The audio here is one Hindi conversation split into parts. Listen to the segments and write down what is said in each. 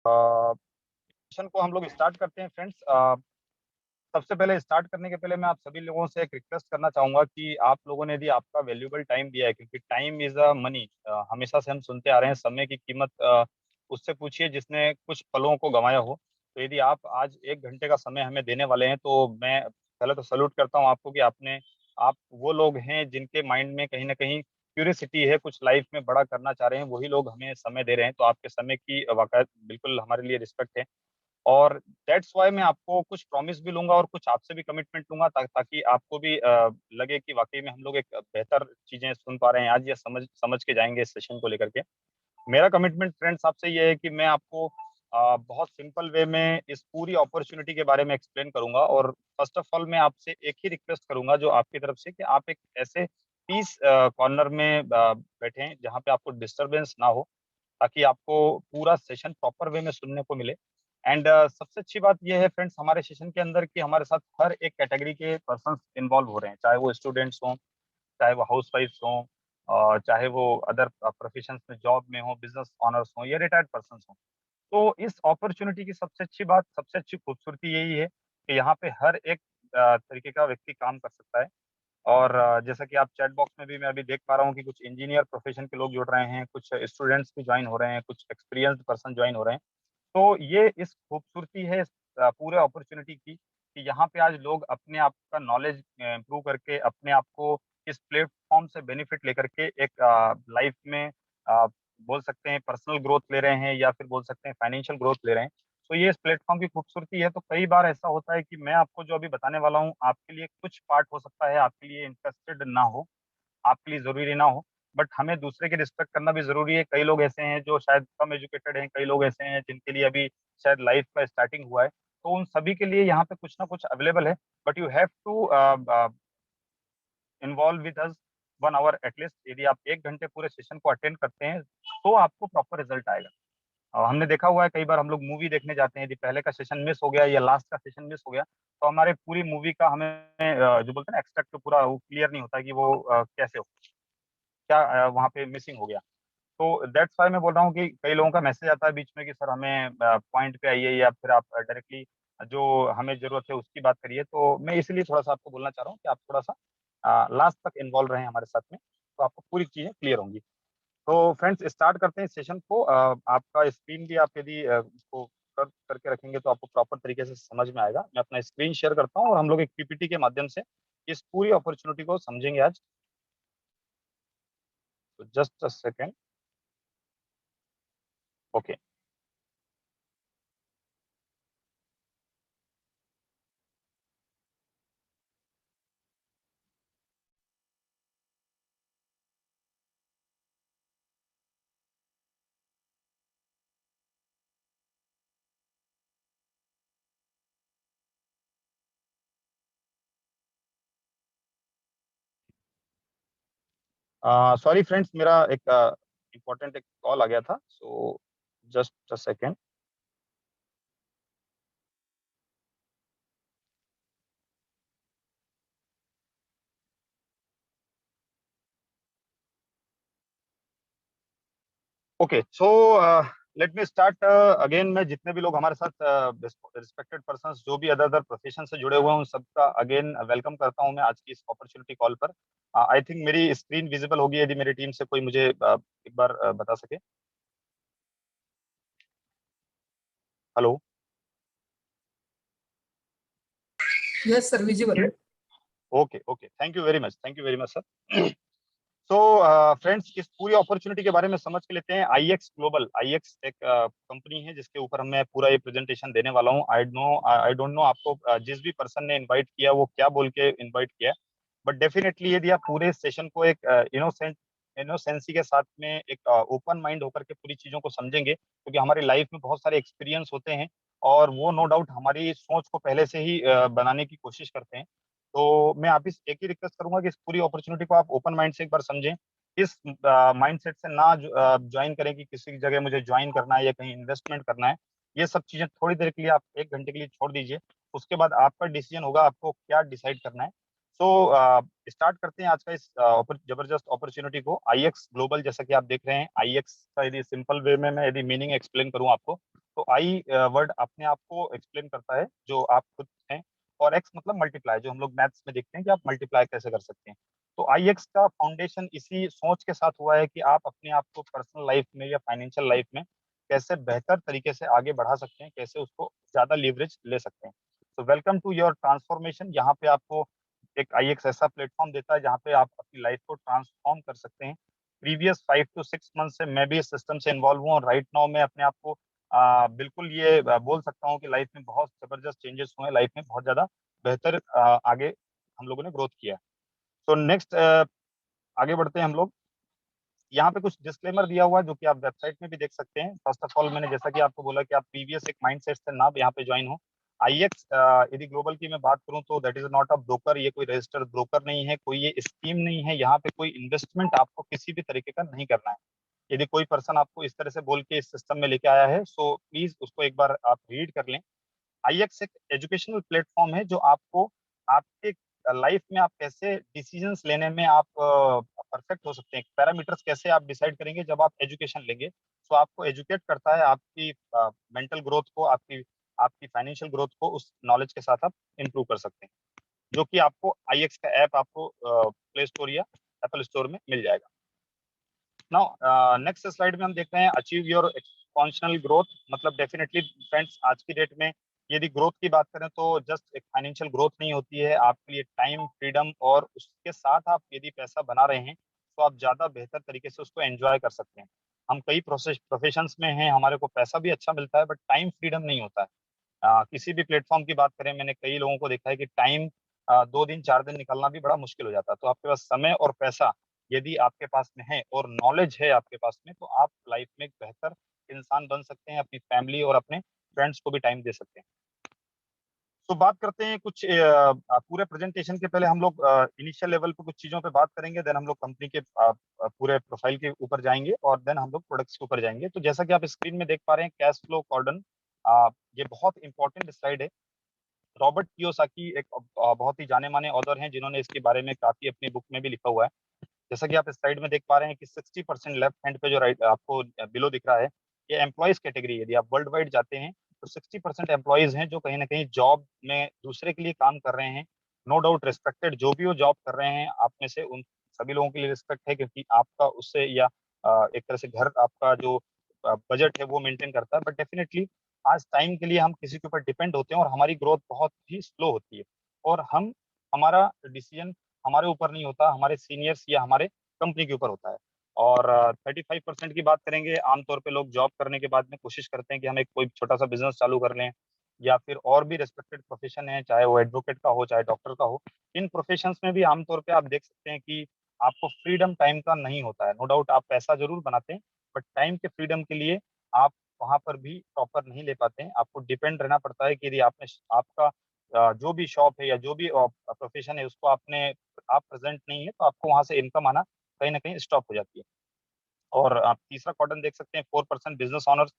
सेशन को हम लोग स्टार्ट करते हैं फ्रेंड्स। सबसे पहले स्टार्ट करने के पहले मैं आप सभी लोगों से एक रिक्वेस्ट करना चाहूंगा कि आप लोगों ने यदि आपका वैल्यूएबल टाइम दिया है, क्योंकि टाइम इज अ मनी, हमेशा से हम सुनते आ रहे हैं समय की कीमत उससे पूछिए जिसने कुछ पलों को गंवाया हो। तो यदि आप आज 1 घंटे का समय हमें देने वाले हैं तो मैं पहले तो सल्यूट करता हूं आपको कि आप वो लोग हैं जिनके माइंड में कहीं ना कहीं क्यूरियसिटी है, कुछ लाइफ में बड़ा करना चाह रहे हैं, वही लोग हमें समय दे रहे हैं। तो आपके समय की वाकई बिल्कुल हमारे लिए रिस्पेक्ट है। और दैट्स वाई मैं आपको कुछ प्रॉमिस भी लूंगा और कुछ आपसे भी कमिटमेंट लूंगा ताकि आपको भी लगे कि वाकई में हम लोग एक बेहतर चीजें सुन पा रहे हैं आज, या समझ समझ के जाएंगे इस सेशन को लेकर के। मेरा कमिटमेंट फ्रेंड्स आपसे ये है कि मैं आपको बहुत सिंपल वे में इस पूरी अपॉर्चुनिटी के बारे में एक्सप्लेन करूंगा। और फर्स्ट ऑफ ऑल मैं आपसे एक ही रिक्वेस्ट करूंगा जो आपकी तरफ से, कि आप एक ऐसे पीस कॉर्नर में बैठें जहां पे आपको डिस्टरबेंस ना हो, ताकि आपको पूरा सेशन प्रॉपर वे में सुनने को मिले। एंड सबसे अच्छी बात यह है फ्रेंड्स हमारे सेशन के अंदर कि हमारे साथ हर एक कैटेगरी के पर्सन इन्वॉल्व हो रहे हैं, चाहे वो स्टूडेंट्स हों, चाहे वो हाउस वाइफ्स हों, चाहे वो अदर प्रोफेशंस में जॉब में हो, बिजनेस ऑनर्स हों या रिटायर्ड पर्सन हों। तो इस अपॉर्चुनिटी की सबसे अच्छी बात, सबसे अच्छी खूबसूरती यही है कि यहाँ पे हर एक तरीके का व्यक्ति काम कर सकता है। और जैसा कि आप चैट बॉक्स में भी मैं अभी देख पा रहा हूँ कि कुछ इंजीनियर प्रोफेशन के लोग जुड़ रहे हैं, कुछ स्टूडेंट्स भी ज्वाइन हो रहे हैं, कुछ एक्सपीरियंस्ड पर्सन ज्वाइन हो रहे हैं। तो ये इस खूबसूरती है इस पूरे अपॉर्चुनिटी की, कि यहाँ पे आज लोग अपने आप का नॉलेज इम्प्रूव करके अपने आप को इस प्लेटफॉर्म से बेनिफिट लेकर के एक लाइफ में अ, बोल सकते हैं पर्सनल ग्रोथ ले रहे हैं, या फिर बोल सकते हैं फाइनेंशियल ग्रोथ ले रहे हैं। तो ये इस प्लेटफॉर्म की खूबसूरती है। तो कई बार ऐसा होता है कि मैं आपको जो अभी बताने वाला हूँ आपके लिए कुछ पार्ट हो सकता है आपके लिए इंटरेस्टेड ना हो, आपके लिए जरूरी ना हो, बट हमें दूसरे की रिस्पेक्ट करना भी जरूरी है। कई लोग ऐसे हैं जो शायद कम एजुकेटेड हैं, कई लोग ऐसे हैं जिनके लिए अभी शायद लाइफ का स्टार्टिंग हुआ है। तो उन सभी के लिए यहाँ पे कुछ ना कुछ अवेलेबल है। But you have to involve with us 1 hour at least. यदि आप 1 घंटे पूरे सेशन को अटेंड करते हैं तो आपको प्रॉपर रिजल्ट आएगा। हमने देखा हुआ है कई बार हम लोग मूवी देखने जाते हैं, यदि पहले का सेशन मिस हो गया या लास्ट का सेशन मिस हो गया तो हमारे पूरी मूवी का हमें जो बोलते हैं ना एक्सट्रैक्ट पूरा वो क्लियर नहीं होता कि वो कैसे हो, क्या वहाँ पे मिसिंग हो गया। तो दैट्स वाई मैं बोल रहा हूँ कि कई लोगों का मैसेज आता है बीच में कि सर हमें पॉइंट पे आइए, या फिर आप डायरेक्टली जो हमें जरूरत है उसकी बात करिए। तो मैं इसलिए थोड़ा सा आपको बोलना चाह रहा हूँ कि आप थोड़ा सा लास्ट तक इन्वॉल्व रहें हमारे साथ में, तो आपको पूरी चीजें क्लियर होंगी। तो फ्रेंड्स स्टार्ट करते हैं सेशन को। आपका स्क्रीन भी आप यदि उसको करके रखेंगे तो आपको प्रॉपर तरीके से समझ में आएगा। मैं अपना स्क्रीन शेयर करता हूँ और हम लोग एक पीपीटी के माध्यम से इस पूरी अपॉर्चुनिटी को समझेंगे आज। तो just a second. Okay. Sorry friends, मेरा एक इम्पोर्टेंट एक कॉल आ गया था, so just a second. Okay, so let me start again. मैं जितने भी लोग हमारे साथ रिस्पेक्टेड पर्संस जो भी अदर अदर प्रोफेशन से जुड़े हुए हैं उन सबका अगेन वेलकम करता हूं मैं आज की इस अपॉर्चुनिटी कॉल पर। आई थिंक मेरी स्क्रीन विजिबल होगी, यदि मेरी टीम से कोई मुझे एक बार बता सके। Hello. Yes, sir, visible. Okay okay, thank you very much, thank you very much sir. तो फ्रेंड्स इस पूरी अपॉर्चुनिटी के बारे में समझ के लेते हैं। आईएक्स ग्लोबल, आईएक्स एक कंपनी है जिसके ऊपर मैं पूरा ये प्रेजेंटेशन देने वाला हूँ। आई डोंट नो आपको जिस भी पर्सन ने इनवाइट किया वो क्या बोल के इनवाइट किया, बट डेफिनेटली यदि आप पूरे सेशन को एक इनोसेंसी के साथ में एक ओपन माइंड होकर के पूरी चीजों को समझेंगे, क्योंकि हमारी लाइफ में बहुत सारे एक्सपीरियंस होते हैं और वो नो डाउट हमारी सोच को पहले से ही बनाने की कोशिश करते हैं। तो मैं आप इस एक ही रिक्वेस्ट करूंगा कि इस पूरी अपॉर्चुनिटी को आप ओपन माइंड से एक बार समझें। इस माइंडसेट से ना ज्वाइन करें कि किसी की जगह मुझे ज्वाइन करना है या कहीं इन्वेस्टमेंट करना है। ये सब चीजें थोड़ी देर के लिए आप 1 घंटे के लिए छोड़ दीजिए। उसके बाद आपका डिसीजन होगा आपको क्या डिसाइड करना है। सो स्टार्ट करते हैं आज का इस जबरदस्त अपॉर्चुनिटी को। आईएक्स ग्लोबल, जैसा कि आप देख रहे हैं, आईएक्स का यदि सिंपल वे में मैं यदि मीनिंग एक्सप्लेन करूं आपको, तो आई वर्ड अपने आप को एक्सप्लेन करता है जो आप खुद हैं, और एक्स मतलब मल्टीप्लाई, जो हम लोग मैथ्स में देखते हैं कि आप मल्टीप्लाई कैसे कर सकते हैं। तो आईएक्स का फाउंडेशन इसी सोच के साथ हुआ है कि आप अपने आप को पर्सनल लाइफ में या फाइनेंशियल लाइफ में कैसे बेहतर तरीके से आगे बढ़ा सकते हैं, कैसे उसको ज्यादा लीवरेज ले सकते हैं। तो वेलकम टू योर ट्रांसफॉर्मेशन। यहाँ पे आपको एक आईएक्स ऐसा प्लेटफॉर्म देता है जहाँ पे आप अपनी लाइफ को ट्रांसफॉर्म कर सकते हैं। प्रीवियस 5 to 6 मंथ से मैं भी इस सिस्टम से इन्वॉल्व हूँ, और राइट नाउ मैं अपने आप को बिल्कुल ये बोल सकता हूँ कि लाइफ में बहुत जबरदस्त चेंजेस हुए हैं, लाइफ में बहुत ज्यादा बेहतर आगे हम लोगों ने ग्रोथ किया है। तो नेक्स्ट आगे बढ़ते हैं हम लोग। यहाँ पे कुछ डिस्क्लेमर दिया हुआ है जो कि आप वेबसाइट में भी देख सकते हैं। फर्स्ट ऑफ ऑल, मैंने जैसा कि आपको बोला कि आप प्रीवियस एक माइंडसेट से ना यहाँ पे ज्वाइन हो। आईएक्स यदि ग्लोबल की मैं बात करूं तो that is not a broker, ये कोई रजिस्टर्ड ब्रोकर नहीं है, कोई ये स्कीम नहीं है। यहाँ पे कोई इन्वेस्टमेंट आपको किसी भी तरीके का नहीं करना है। यदि कोई पर्सन आपको इस तरह से बोल के इस सिस्टम में लेके आया है, सो प्लीज उसको एक बार आप रीड कर लें। आईएक्स एक एजुकेशनल प्लेटफॉर्म है जो आपको आपके लाइफ में आप कैसे डिसीजंस लेने में आप परफेक्ट हो सकते हैं, पैरामीटर्स कैसे आप डिसाइड करेंगे जब आप एजुकेशन लेंगे। तो आपको एजुकेट करता है आपकी मेंटल ग्रोथ को, आपकी आपकी फाइनेंशियल ग्रोथ को उस नॉलेज के साथ आप इंप्रूव कर सकते हैं, जो कि आपको आईएक्स का ऐप आपको प्ले स्टोर या एप्पल स्टोर में मिल जाएगा। नाउ नेक्स्ट स्लाइड में हम देख रहे हैं अचीव योर एक्सपोनेंशियल ग्रोथ। मतलब डेफिनेटली फ्रेंड्स, आज की डेट में यदि ग्रोथ की बात करें तो जस्ट एक फाइनेंशियल ग्रोथ नहीं होती है, आपके लिए टाइम, फ्रीडम, और उसके साथ आप यदि पैसा बना रहे हैं तो आप ज्यादा बेहतर तरीके से उसको एंजॉय कर सकते हैं। हम कई प्रोफेशंस में हैं, हमारे को पैसा भी अच्छा मिलता है बट टाइम फ्रीडम नहीं होता है। किसी भी प्लेटफॉर्म की बात करें, मैंने कई लोगों को देखा है कि टाइम 2 दिन 4 दिन निकालना भी बड़ा मुश्किल हो जाता है। तो आपके पास समय और पैसा यदि आपके पास में है और नॉलेज है आपके पास में, तो आप लाइफ में एक बेहतर इंसान बन सकते हैं, अपनी फैमिली और अपने फ्रेंड्स को भी टाइम दे सकते हैं। तो बात करते हैं कुछ पूरे प्रेजेंटेशन के पहले हम लोग इनिशियल लेवल पे कुछ चीजों पे बात करेंगे, देन हम लोग कंपनी के पूरे प्रोफाइल के ऊपर जाएंगे, और देन हम लोग प्रोडक्ट्स के ऊपर जाएंगे। तो जैसा कि आप स्क्रीन में देख पा रहे हैं, कैश फ्लो कॉर्डन, ये बहुत इंपॉर्टेंट स्लाइड है। रॉबर्ट कियोसाकी एक बहुत ही जाने माने ऑथर हैं जिन्होंने इसके बारे में काफी अपनी बुक में भी लिखा हुआ है। जैसा कि आप इस स्लाइड में देख पा रहे हैं कि 60% लेफ्ट हैंड पे जो राइट आपको बिलो दिख रहा है, ये एम्प्लॉयज कैटेगरी। यदि आप वर्ल्ड वाइड जाते हैं तो 60% एम्प्लॉयज हैं जो कहीं ना कहीं जॉब में दूसरे के लिए काम कर रहे हैं। नो डाउट रिस्पेक्टेड, जो भी वो जॉब कर रहे हैं आप में से उन सभी लोगों के लिए रिस्पेक्ट है, क्योंकि आपका उससे या एक तरह से घर आपका जो बजट है वो मेंटेन करता है। बट डेफिनेटली आज टाइम के लिए हम किसी के ऊपर डिपेंड होते हैं और हमारी ग्रोथ बहुत ही स्लो होती है, और हमारा डिसीजन हमारे ऊपर नहीं होता, हमारे सीनियर्स या हमारे कंपनी के ऊपर होता है। और 35% की बात करेंगे, आमतौर पे लोग जॉब करने के बाद में कोशिश करते हैं कि हम एक कोई छोटा सा बिजनेस चालू कर लें, या फिर और भी रेस्पेक्टेड प्रोफेशन है, चाहे वो एडवोकेट का हो चाहे डॉक्टर का हो। इन प्रोफेशंस में भी आमतौर पे आप देख सकते हैं कि आपको फ्रीडम टाइम का नहीं होता है। नो डाउट आप पैसा जरूर बनाते हैं, बट टाइम के फ्रीडम के लिए आप वहां पर भी प्रॉपर नहीं ले पाते हैं। आपको डिपेंड रहना पड़ता है कि यदि आपने आपका जो भी शॉप है या जो भी प्रोफेशन है उसको आप प्रेजेंट नहीं है, तो आपको वहां से इनकम आना कहीं ना कहीं स्टॉप हो जाती है। और आप तीसरा क्वाड्रेंट देख सकते हैं, 4% business honours.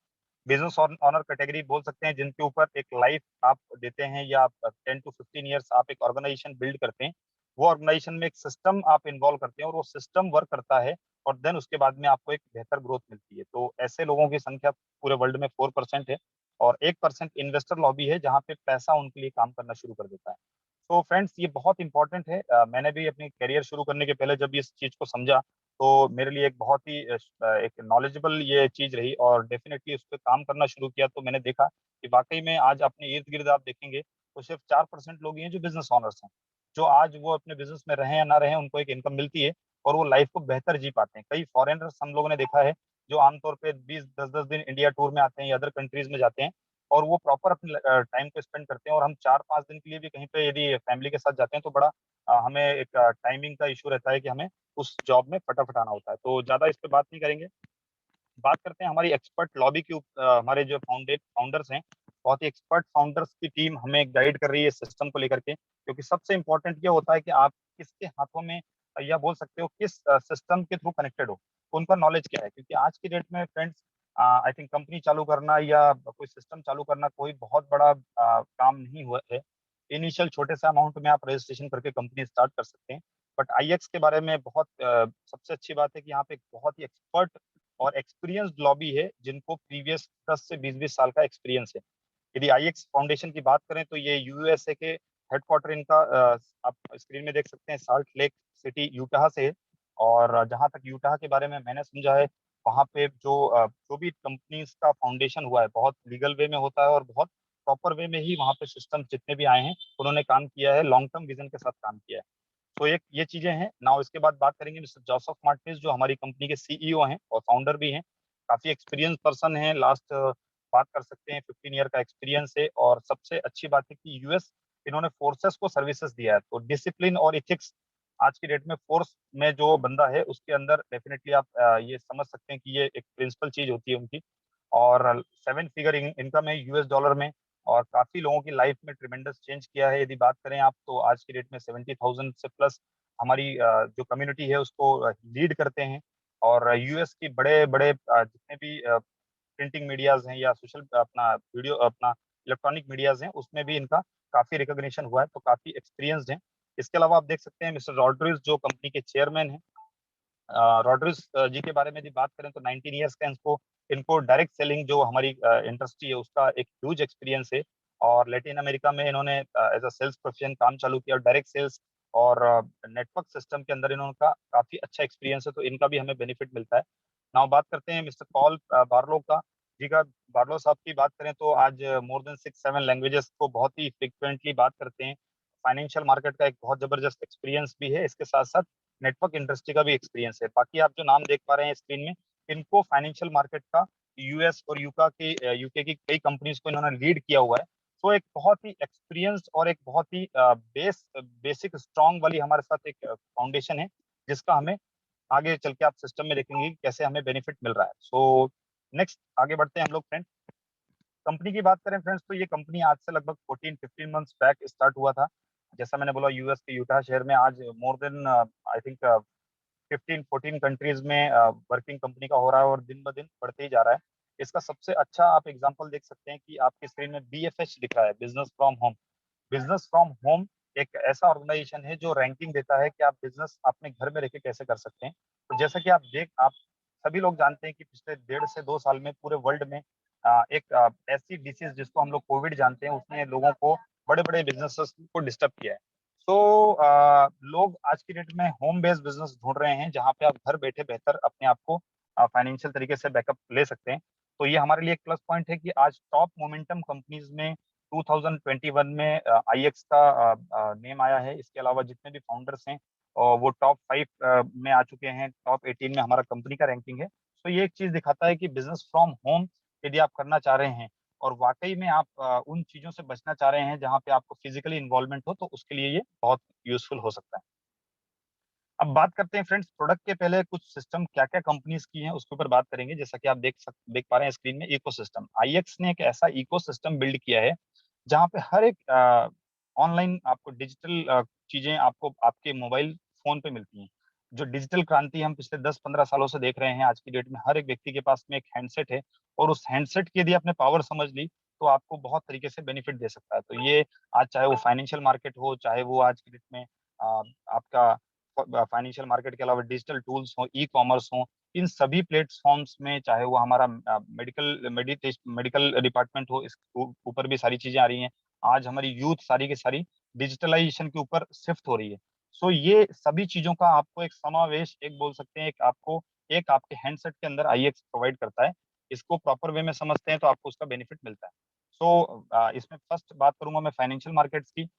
Business honour category बोल सकते हैं जिनके ऊपर एक लाइफ आप देते हैं, या आप 10 to 15 ईयर्स आप एक ऑर्गेनाइजेशन बिल्ड करते हैं। वो ऑर्गेनाइजेशन में एक सिस्टम आप इन्वॉल्व करते हैं और वो सिस्टम वर्क करता है, और देन उसके बाद में आपको एक बेहतर ग्रोथ मिलती है। तो ऐसे लोगों की संख्या पूरे वर्ल्ड में 4% है, और 1% इन्वेस्टर लॉबी है जहाँ पे पैसा उनके लिए काम करना शुरू कर देता है। तो फ्रेंड्स, ये बहुत इंपॉर्टेंट है। मैंने भी अपनी करियर शुरू करने के पहले जब इस चीज को समझा, तो मेरे लिए एक बहुत ही एक नॉलेजेबल ये चीज रही, और डेफिनेटली उस पर काम करना शुरू किया तो मैंने देखा कि वाकई में आज अपने इर्द गिर्द आप देखेंगे तो सिर्फ 4% लोग ही हैं जो बिजनेस ऑनर्स हैं, जो आज वो अपने बिजनेस में रहे या ना रहे उनको एक इनकम मिलती है, और वो लाइफ को बेहतर जी पाते हैं। कई फॉरेनर्स हम लोगों ने देखा है जो आमतौर पे 20 10 10 दिन इंडिया टूर में आते हैं या अदर कंट्रीज में जाते हैं, और वो प्रॉपर अपने टाइम को स्पेंड करते हैं। और हम 4 5 दिन के लिए भी कहीं पे यदि फैमिली के साथ जाते हैं तो बड़ा हमें एक टाइमिंग का इशू रहता है कि हमें उस जॉब में फटाफट आना होता है। तो ज्यादा इस पे बात नहीं करेंगे। बात करते हैं हमारी एक्सपर्ट लॉबी की हमारे जो फाउंडर्स हैं, बहुत ही एक्सपर्ट फाउंडर्स की टीम हमें गाइड कर रही है सिस्टम को लेकर के, क्योंकि सबसे इंपॉर्टेंट ये होता है कि आप किसके हाथों में या बोल सकते हो किस सिस्टम के थ्रू कनेक्टेड हो, उनका नॉलेज क्या है। क्योंकि आज की डेट में फ्रेंड्स, आई थिंक कंपनी चालू करना या कोई सिस्टम चालू करना कोई बहुत बड़ा काम नहीं हुआ है। इनिशियल छोटे से अमाउंट में आप रजिस्ट्रेशन करके कंपनी स्टार्ट कर सकते हैं। बट आईएक्स के बारे में बहुत सबसे अच्छी बात है कि यहाँ पे एक बहुत ही एक्सपर्ट और एक्सपीरियंस्ड लॉबी है, जिनको प्रीवियस 10 से 20 साल का एक्सपीरियंस है। यदि आईएक्स फाउंडेशन की बात करें तो ये यूएसए के हेडक्वार्टर इनका आप स्क्रीन में देख सकते हैं, साल्ट लेक सिटी यूटाह से है। और जहां तक यूटाह के बारे में मैंने समझा है, वहाँ पे जो भी कंपनीज का फाउंडेशन हुआ है बहुत लीगल वे में होता है और बहुत प्रॉपर वे में ही वहाँ पे सिस्टम जितने भी आए हैं उन्होंने काम किया है, लॉन्ग टर्म विजन के साथ काम किया है। तो एक ये चीजें हैं ना। इसके बाद बात करेंगे मिस्टर जोसेफ मार्टिस, जो हमारी कंपनी के सीईओ हैं और फाउंडर भी हैं। काफी एक्सपीरियंस पर्सन है, लास्ट बात कर सकते हैं 15 ईयर का एक्सपीरियंस है। और सबसे अच्छी बात है कि यूएस इन्होंने फोर्सेस को सर्विसेज दिया है, तो डिसिप्लिन और इथिक्स आज की डेट में फोर्स में जो बंदा है उसके अंदर डेफिनेटली आप ये समझ सकते हैं कि ये एक प्रिंसिपल चीज होती है उनकी। और 7 फिगर इनकम है यूएस डॉलर में, और काफी लोगों की लाइफ में ट्रिमेंडस चेंज किया है। यदि बात करें आप तो आज की डेट में 70,000 से प्लस हमारी जो कम्युनिटी है उसको लीड करते हैं। और यूएस की बड़े बड़े जितने भी प्रिंटिंग मीडियाज हैं या सोशल अपना वीडियो अपना इलेक्ट्रॉनिक मीडियाज हैं उसमें भी इनका काफी रिकॉग्निशन हुआ है, तो काफी एक्सपीरियंस्ड हैं। इसके अलावा आप देख सकते हैं मिस्टर रॉड्रिग्स जो कंपनी के चेयरमैन हैं। रॉड्रिग्स जी के बारे में यदि बात करें तो 19 ईयर्स का इनको इनको डायरेक्ट सेलिंग जो हमारी इंडस्ट्री है उसका एक ह्यूज एक्सपीरियंस है। और लैटिन अमेरिका में इन्होंने एज अ सेल्स प्रोफेशन काम चालू किया, और डायरेक्ट सेल्स और नेटवर्क सिस्टम के अंदर इनका काफी अच्छा एक्सपीरियंस है, तो इनका भी हमें बेनिफिट मिलता है। नाउ बात करते हैं मिस्टर पॉल बार्लो का जी का। बार्लो साहब की बात करें तो आज मोर देन 6-7 लैंग्वेजेस को बहुत ही फ्रिक्वेंटली बात करते हैं। फाइनेंशियल मार्केट का एक बहुत जबरदस्त एक्सपीरियंस भी है, इसके साथ साथ नेटवर्क इंडस्ट्री का भी एक्सपीरियंस है। बाकी आप जो नाम देख पा रहे हैं स्क्रीन में, इनको फाइनेंशियल मार्केट का यूएस और यूके की कई कंपनीज को इन्होंने लीड किया हुआ है। तो एक बहुत ही एक्सपीरियंस और एक बहुत ही बेसिक स्ट्रॉन्ग वाली हमारे साथ एक फाउंडेशन है, जिसका हमें आगे चल के आप सिस्टम में देखेंगे कि कैसे हमें बेनिफिट मिल रहा है। सो नेक्स्ट आगे बढ़ते हैं हम लोग फ्रेंड। कंपनी की बात करें फ्रेंड्स तो ये कंपनी आज से लगभग 14-15 मंथ्स बैक स्टार्ट हुआ था। जैसा मैंने बोला यूएस के यूटा शहर में, आज more than I think 15-14 countries में वर्किंग कंपनी का हो रहा है, और दिन ब दिन बढ़ते ही जा रहा है। इसका सबसे अच्छा आप एग्जांपल देख सकते हैं कि आपकी स्क्रीन में बीएफएच लिख रहा है, business from home. Business from home एक ऐसा ऑर्गेनाइजेशन है जो रैंकिंग देता है कि आप बिजनेस अपने घर में रह के कैसे कर सकते हैं। तो जैसा कि आप सभी लोग जानते हैं कि पिछले 1.5 से 2 साल में पूरे वर्ल्ड में एक ऐसी डिसीज जिसको हम लोग कोविड जानते हैं, उसने लोगों को, बड़े बड़े बिजनेसेस को डिस्टर्ब किया है। तो लोग आज की डेट में होम बेस्ड बिजनेस ढूंढ रहे हैं, जहां पे आप घर बैठे बेहतर अपने आप को फाइनेंशियल तरीके से बैकअप ले सकते हैं। तो ये हमारे लिए एक प्लस पॉइंट है कि आज टॉप मोमेंटम कंपनीज में 2021 में आईएक्स का नेम आया है। इसके अलावा जितने भी फाउंडर्स हैं और वो टॉप 5 में आ चुके हैं, टॉप 18 में हमारा कंपनी का रैंकिंग है। तो ये एक चीज दिखाता है कि बिजनेस फ्रॉम होम यदि आप करना चाह रहे हैं और वाकई में आप उन चीजों से बचना चाह रहे हैं जहां पे आपको फिजिकली इन्वॉल्वमेंट हो, तो उसके लिए ये बहुत यूजफुल हो सकता है। अब बात करते हैं फ्रेंड्स प्रोडक्ट के पहले कुछ सिस्टम क्या क्या कंपनीज की हैं उसके ऊपर बात करेंगे। जैसा कि आप देख पा रहे हैं स्क्रीन में, इकोसिस्टम आईएक्स ने एक ऐसा इकोसिस्टम बिल्ड किया है जहां पे हर एक ऑनलाइन आपको डिजिटल चीजें आपको आपके मोबाइल फोन पे मिलती हैं। जो डिजिटल क्रांति हम पिछले 10-15 सालों से देख रहे हैं, आज की डेट में हर एक व्यक्ति के पास में एक हैंडसेट है, और उस हैंडसेट की यदि आपने पावर समझ ली तो आपको बहुत तरीके से बेनिफिट दे सकता है। तो ये आज चाहे वो फाइनेंशियल मार्केट हो, चाहे वो आज की डेट में आपका फाइनेंशियल मार्केट के अलावा डिजिटल टूल्स हो, ई कॉमर्स हो, इन सभी प्लेटफॉर्म्स में, चाहे वो हमारा मेडिकल डिपार्टमेंट हो, इस ऊपर भी सारी चीजें आ रही हैं। आज हमारी यूथ सारी की सारी डिजिटलाइजेशन के ऊपर शिफ्ट हो रही है। सो ये सभी चीजों का आपको एक समावेश, एक बोल सकते हैं, एक आपके हैंडसेट के अंदर आईएक्स प्रोवाइड करता है। इसको प्रॉपर वे में समझते हैं तो आपको उसका बेनिफिट मिलता है। सो इसमें फर्स्ट बात करूंगा मैं फाइनेंशियल मार्केट्स की।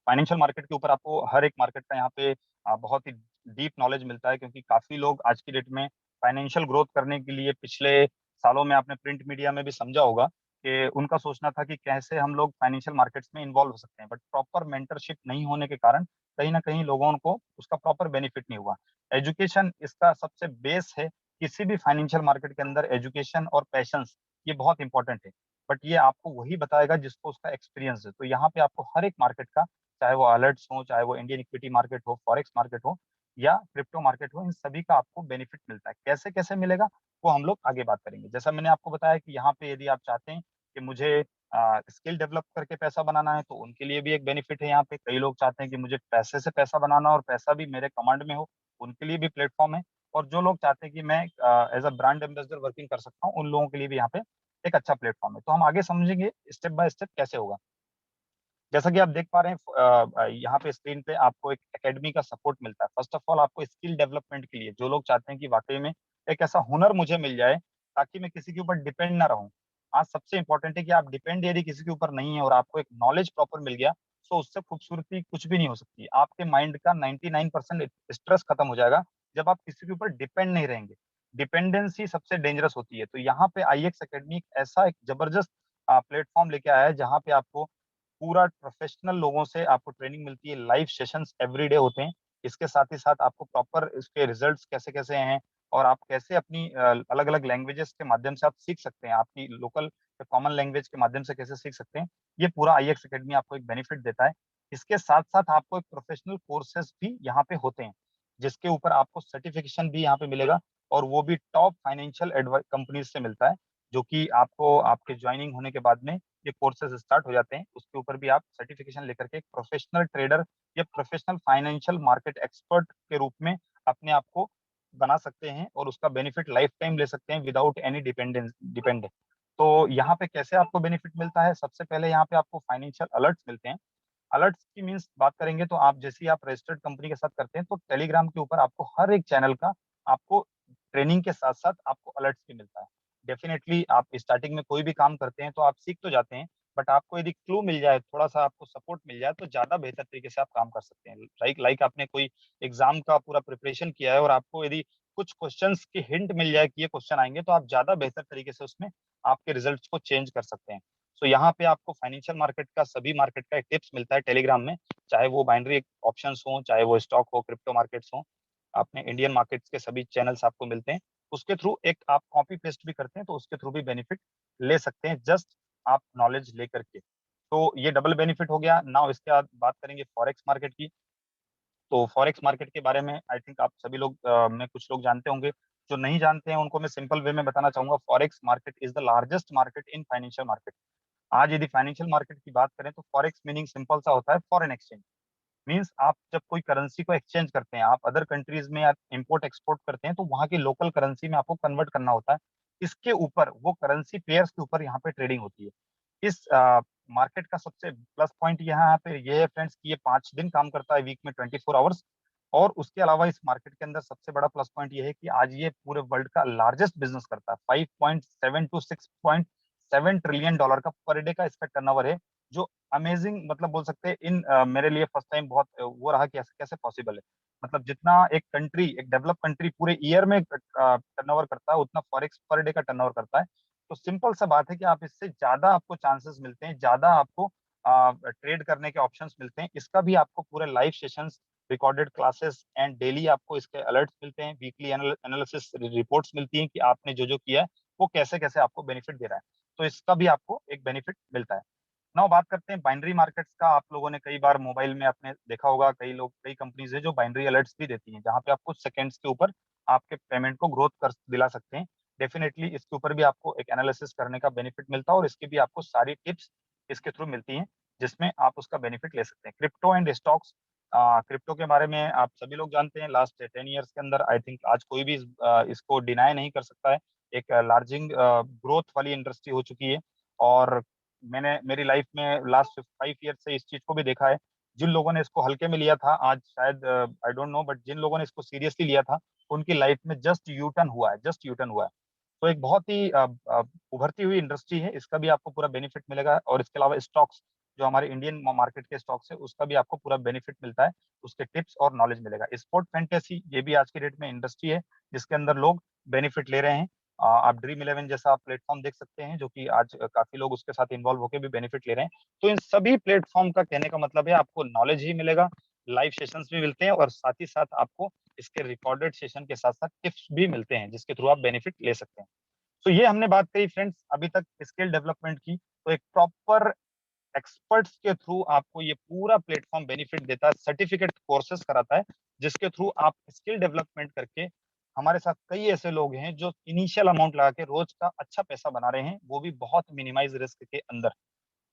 फाइनेंशियल मार्केट के ऊपर आपको हर एक मार्केट का यहाँ पे बहुत ही डीप नॉलेज मिलता है, क्योंकि काफी लोग आज की डेट में फाइनेंशियल ग्रोथ करने के लिए, पिछले सालों में आपने प्रिंट मीडिया में भी समझा होगा कि उनका सोचना था कि कैसे हम लोग फाइनेंशियल मार्केट्स में इन्वॉल्व हो सकते हैं, बट प्रॉपर मेंटरशिप नहीं होने के कारण कहीं ना कहीं लोगों को उसका प्रॉपर बेनिफिट नहीं हुआ। एजुकेशन इसका सबसे बेस है। किसी भी फाइनेंशियल मार्केट के अंदर एजुकेशन और पैशंस ये बहुत इंपॉर्टेंट है, बट ये आपको वही बताएगा जिसको उसका एक्सपीरियंस है। तो यहाँ पे आपको हर एक मार्केट का, चाहे वो अलर्ट्स हो, चाहे वो इंडियन इक्विटी मार्केट हो, फॉरेक्स मार्केट हो, या क्रिप्टो मार्केट हो, इन सभी का आपको बेनिफिट मिलता है। कैसे कैसे मिलेगा वो हम लोग आगे बात करेंगे। जैसा मैंने आपको बताया कि यहाँ पे यदि आप चाहते हैं कि मुझे स्किल डेवलप करके पैसा बनाना है तो उनके लिए भी एक बेनिफिट है यहाँ पे। कई लोग चाहते हैं कि मुझे पैसे से पैसा बनाना और पैसा भी मेरे कमांड में हो, उनके लिए भी प्लेटफॉर्म है। और जो लोग चाहते हैं कि मैं as a brand ambassador working कर सकता हूँ, उन लोगों के लिए भी यहाँ पे एक अच्छा प्लेटफॉर्म है। तो हम आगे समझेंगे स्टेप बाय स्टेप कैसे होगा। जैसा कि आप देख पा रहे हैं यहाँ पे स्क्रीन पे आपको एक एकेडमी का सपोर्ट मिलता है। फर्स्ट ऑफ ऑल आपको स्किल डेवलपमेंट के लिए जो लोग चाहते हैं कि वाकई में एक ऐसा हुनर मुझे मिल जाए ताकि मैं किसी के ऊपर डिपेंड ना रहूं। आज सबसे इंपॉर्टेंट है कि आप डिपेंड यदि किसी के ऊपर नहीं है और आपको एक नॉलेज प्रॉपर मिल गया, तो उससे खूबसूरती कुछ भी नहीं हो सकती। आपके माइंड का 99% स्ट्रेस खत्म हो जाएगा जब आप किसी के ऊपर डिपेंड नहीं रहेंगे। डिपेंडेंसी सबसे डेंजरस होती है। तो यहाँ पे आईएक्स एकेडमी एक ऐसा एक जबरदस्त प्लेटफॉर्म लेके आया है जहाँ पे आपको पूरा प्रोफेशनल लोगों से आपको ट्रेनिंग मिलती है। लाइव सेशंस एवरीडे होते हैं। इसके साथ ही साथ आपको प्रॉपर इसके रिजल्ट्स कैसे कैसे हैं और आप कैसे अपनी अलग अलग लैंग्वेजेस के माध्यम से आप सीख सकते हैं, आपकी लोकल कॉमन लैंग्वेज के माध्यम से कैसे सीख सकते हैं, ये पूरा आईएक्स एकेडमी आपको एक बेनिफिट देता है। इसके साथ साथ आपको एक प्रोफेशनल कोर्सेज भी यहाँ पे होते हैं जिसके ऊपर आपको सर्टिफिकेशन भी यहाँ पे मिलेगा, और वो भी टॉप फाइनेंशियल कंपनीज से मिलता है, जो कि आपको आपके ज्वाइनिंग होने के बाद में ये कोर्सेज स्टार्ट हो जाते हैं। उसके ऊपर भी आप सर्टिफिकेशन लेकर के एक प्रोफेशनल ट्रेडर या प्रोफेशनल फाइनेंशियल मार्केट एक्सपर्ट के रूप में अपने आप को बना सकते हैं और उसका बेनिफिट लाइफ टाइम ले सकते हैं विदाउट एनी डिपेंडेंट। तो यहाँ पे कैसे आपको बेनिफिट मिलता है? सबसे पहले यहाँ पे आपको फाइनेंशियल अलर्ट्स मिलते हैं। अलर्ट्स की मीन्स बात करेंगे तो आप जैसे ही आप रजिस्टर्ड कंपनी के साथ करते हैं तो टेलीग्राम के ऊपर आपको हर एक चैनल का आपको ट्रेनिंग के साथ साथ आपको अलर्ट्स भी मिलता है। डेफिनेटली आप स्टार्टिंग में कोई भी काम करते हैं तो आप सीख तो जाते हैं, बट आपको यदि क्लू मिल जाए, थोड़ा सा आपको सपोर्ट मिल जाए, तो ज्यादा बेहतर तरीके से आप काम कर सकते हैं। लाइक आपने कोई एग्जाम का पूरा प्रिपरेशन किया है और आपको यदि कुछ क्वेश्चंस की हिंट मिल जाए कि ये क्वेश्चन आएंगे, तो आप ज्यादा बेहतर तरीके से उसमें आपके रिजल्ट्स को चेंज कर सकते हैं। तो यहाँ पे आपको फाइनेंशियल मार्केट का सभी मार्केट का एक टिप्स मिलता है टेलीग्राम में, चाहे वो बाइनरी ऑप्शंस हो, चाहे वो स्टॉक हो, क्रिप्टो मार्केट्स हो। अपने इंडियन मार्केट्स के सभी चैनल्स आपको मिलते हैं। उसके थ्रू एक आप कॉपी पेस्ट भी करते हैं तो उसके थ्रू भी बेनिफिट ले सकते हैं, जस्ट आप नॉलेज लेकर के। तो ये डबल बेनिफिट हो गया। नाउ इसके बाद बात करेंगे फॉरेक्स मार्केट की। तो फॉरेक्स मार्केट के बारे में आई थिंक आप सभी लोग में कुछ लोग जानते होंगे। जो नहीं जानते हैं उनको मैं सिंपल वे में बताना चाहूंगा। Forex market is the largest market in financial market. आज यदि फाइनेंशियल मार्केट की बात करें तो फॉरेक्स मीनिंग सिंपल सा होता है, फॉरेन एक्सचेंज। मीन्स आप जब कोई करेंसी को एक्सचेंज करते हैं, आप अदर कंट्रीज में आप इंपोर्ट एक्सपोर्ट करते हैं, तो वहां की लोकल करेंसी में आपको कन्वर्ट करना होता है। इसके ऊपर वो करेंसी पेयर्स के ऊपर यहाँ पे ट्रेडिंग होती है। इस मार्केट का सबसे प्लस पॉइंट यहाँ पे ये है फ्रेंड्स कि ये 5 दिन काम करता है वीक में, 24 आवर्स। और उसके अलावा इस मार्केट के अंदर सबसे बड़ा प्लस पॉइंट ये है कि आज ये पूरे वर्ल्ड का लार्जेस्ट बिजनेस करता है। 5.7 to 6.7 ट्रिलियन डॉलर का पर डे का इसका टर्नओवर है, जो अमेजिंग, मतलब बोल सकते हैं इन मेरे लिए फर्स्ट टाइम बहुत वो रहा कि ऐसे कैसे पॉसिबल है। मतलब जितना एक कंट्री, एक डेवलप कंट्री पूरे ईयर में टर्नओवर करता है, उतना फॉरेक्स पर डे का टर्नओवर करता है। तो सिंपल सा बात है कि आप इससे ज्यादा आपको चांसेस मिलते हैं, ज्यादा आपको ट्रेड करने के ऑप्शंस मिलते हैं। इसका भी आपको पूरे live sessions, recorded classes and daily आपको इसके अलर्ट्स मिलते हैं, वीकली एनालिसिस रिपोर्ट्स मिलती हैं कि आपने जो जो किया है वो कैसे कैसे आपको बेनिफिट दे रहा है। तो इसका भी आपको एक बेनिफिट मिलता है। नाउ बात करते हैं बाइनरी मार्केट्स का। आप लोगों ने कई बार मोबाइल में आपने देखा होगा, कई लोग, कई कंपनीज है जो बाइनरी अलर्ट्स भी देती हैं, जहां पे आप कुछ सेकंड्स के ऊपर आपके पेमेंट को ग्रोथ कर दिला सकते हैं। डेफिनेटली इसके ऊपर भी आपको एक एनालिसिस करने का बेनिफिट मिलता है और इसकी भी आपको सारी टिप्स इसके थ्रू मिलती हैं, जिसमें आप उसका बेनिफिट ले सकते हैं। Crypto and stocks. क्रिप्टो के बारे में आप सभी लोग जानते हैं, लास्ट 10 ईयर्स के अंदर आई थिंक आज कोई भी इसको डिनाई नहीं कर सकता है, एक लार्जिंग ग्रोथ वाली इंडस्ट्री हो चुकी है। और मैंने मेरी लाइफ में लास्ट 5 ईयर से इस चीज को भी देखा है। जिन लोगों ने इसको हल्के में लिया था, आज शायद आई डोंट नो, बट जिन लोगों ने इसको सीरियसली लिया था, उनकी लाइफ में जस्ट यू टर्न हुआ है, जस्ट यू टर्न हुआ है। तो एक बहुत ही उभरती हुई इंडस्ट्री है, इसका भी आपको पूरा बेनिफिट मिलेगा। और इसके अलावा स्टॉक्स, जो हमारे इंडियन मार्केट के स्टॉक्स है, उसका भी आपको पूरा बेनिफिट मिलता है, उसके टिप्स और नॉलेज मिलेगा। स्पोर्ट फैंटेसी, ये भी आज के डेट में इंडस्ट्री है जिसके अंदर लोग बेनिफिट ले रहे हैं। आप ड्रीम इलेवन जैसा आप प्लेटफॉर्म देख सकते हैं, जो कि आज काफी लोग उसके साथ इन्वॉल्व होकर भी बेनिफिट ले रहे हैं। तो इन सभी प्लेटफॉर्म का कहने का मतलब है आपको नॉलेज ही मिलेगा, लाइव सेशंस भी मिलते हैं, और साथ ही साथ आपको इसके रिकॉर्डेड सेशन के साथ साथ टिप्स भी मिलते हैं जिसके थ्रू आप बेनिफिट ले सकते हैं। तो ये हमने बात करी फ्रेंड्स अभी तक स्किल डेवलपमेंट की। तो एक प्रॉपर एक्सपर्ट्स के थ्रू आपको ये पूरा प्लेटफॉर्म बेनिफिट देता है, सर्टिफिकेट कोर्सेज कराता है, जिसके थ्रू आप स्किल डेवलपमेंट करके, हमारे साथ कई ऐसे लोग हैं जो इनिशियल अमाउंट लगा के रोज का अच्छा पैसा बना रहे हैं, वो भी बहुत मिनिमाइज रिस्क के अंदर।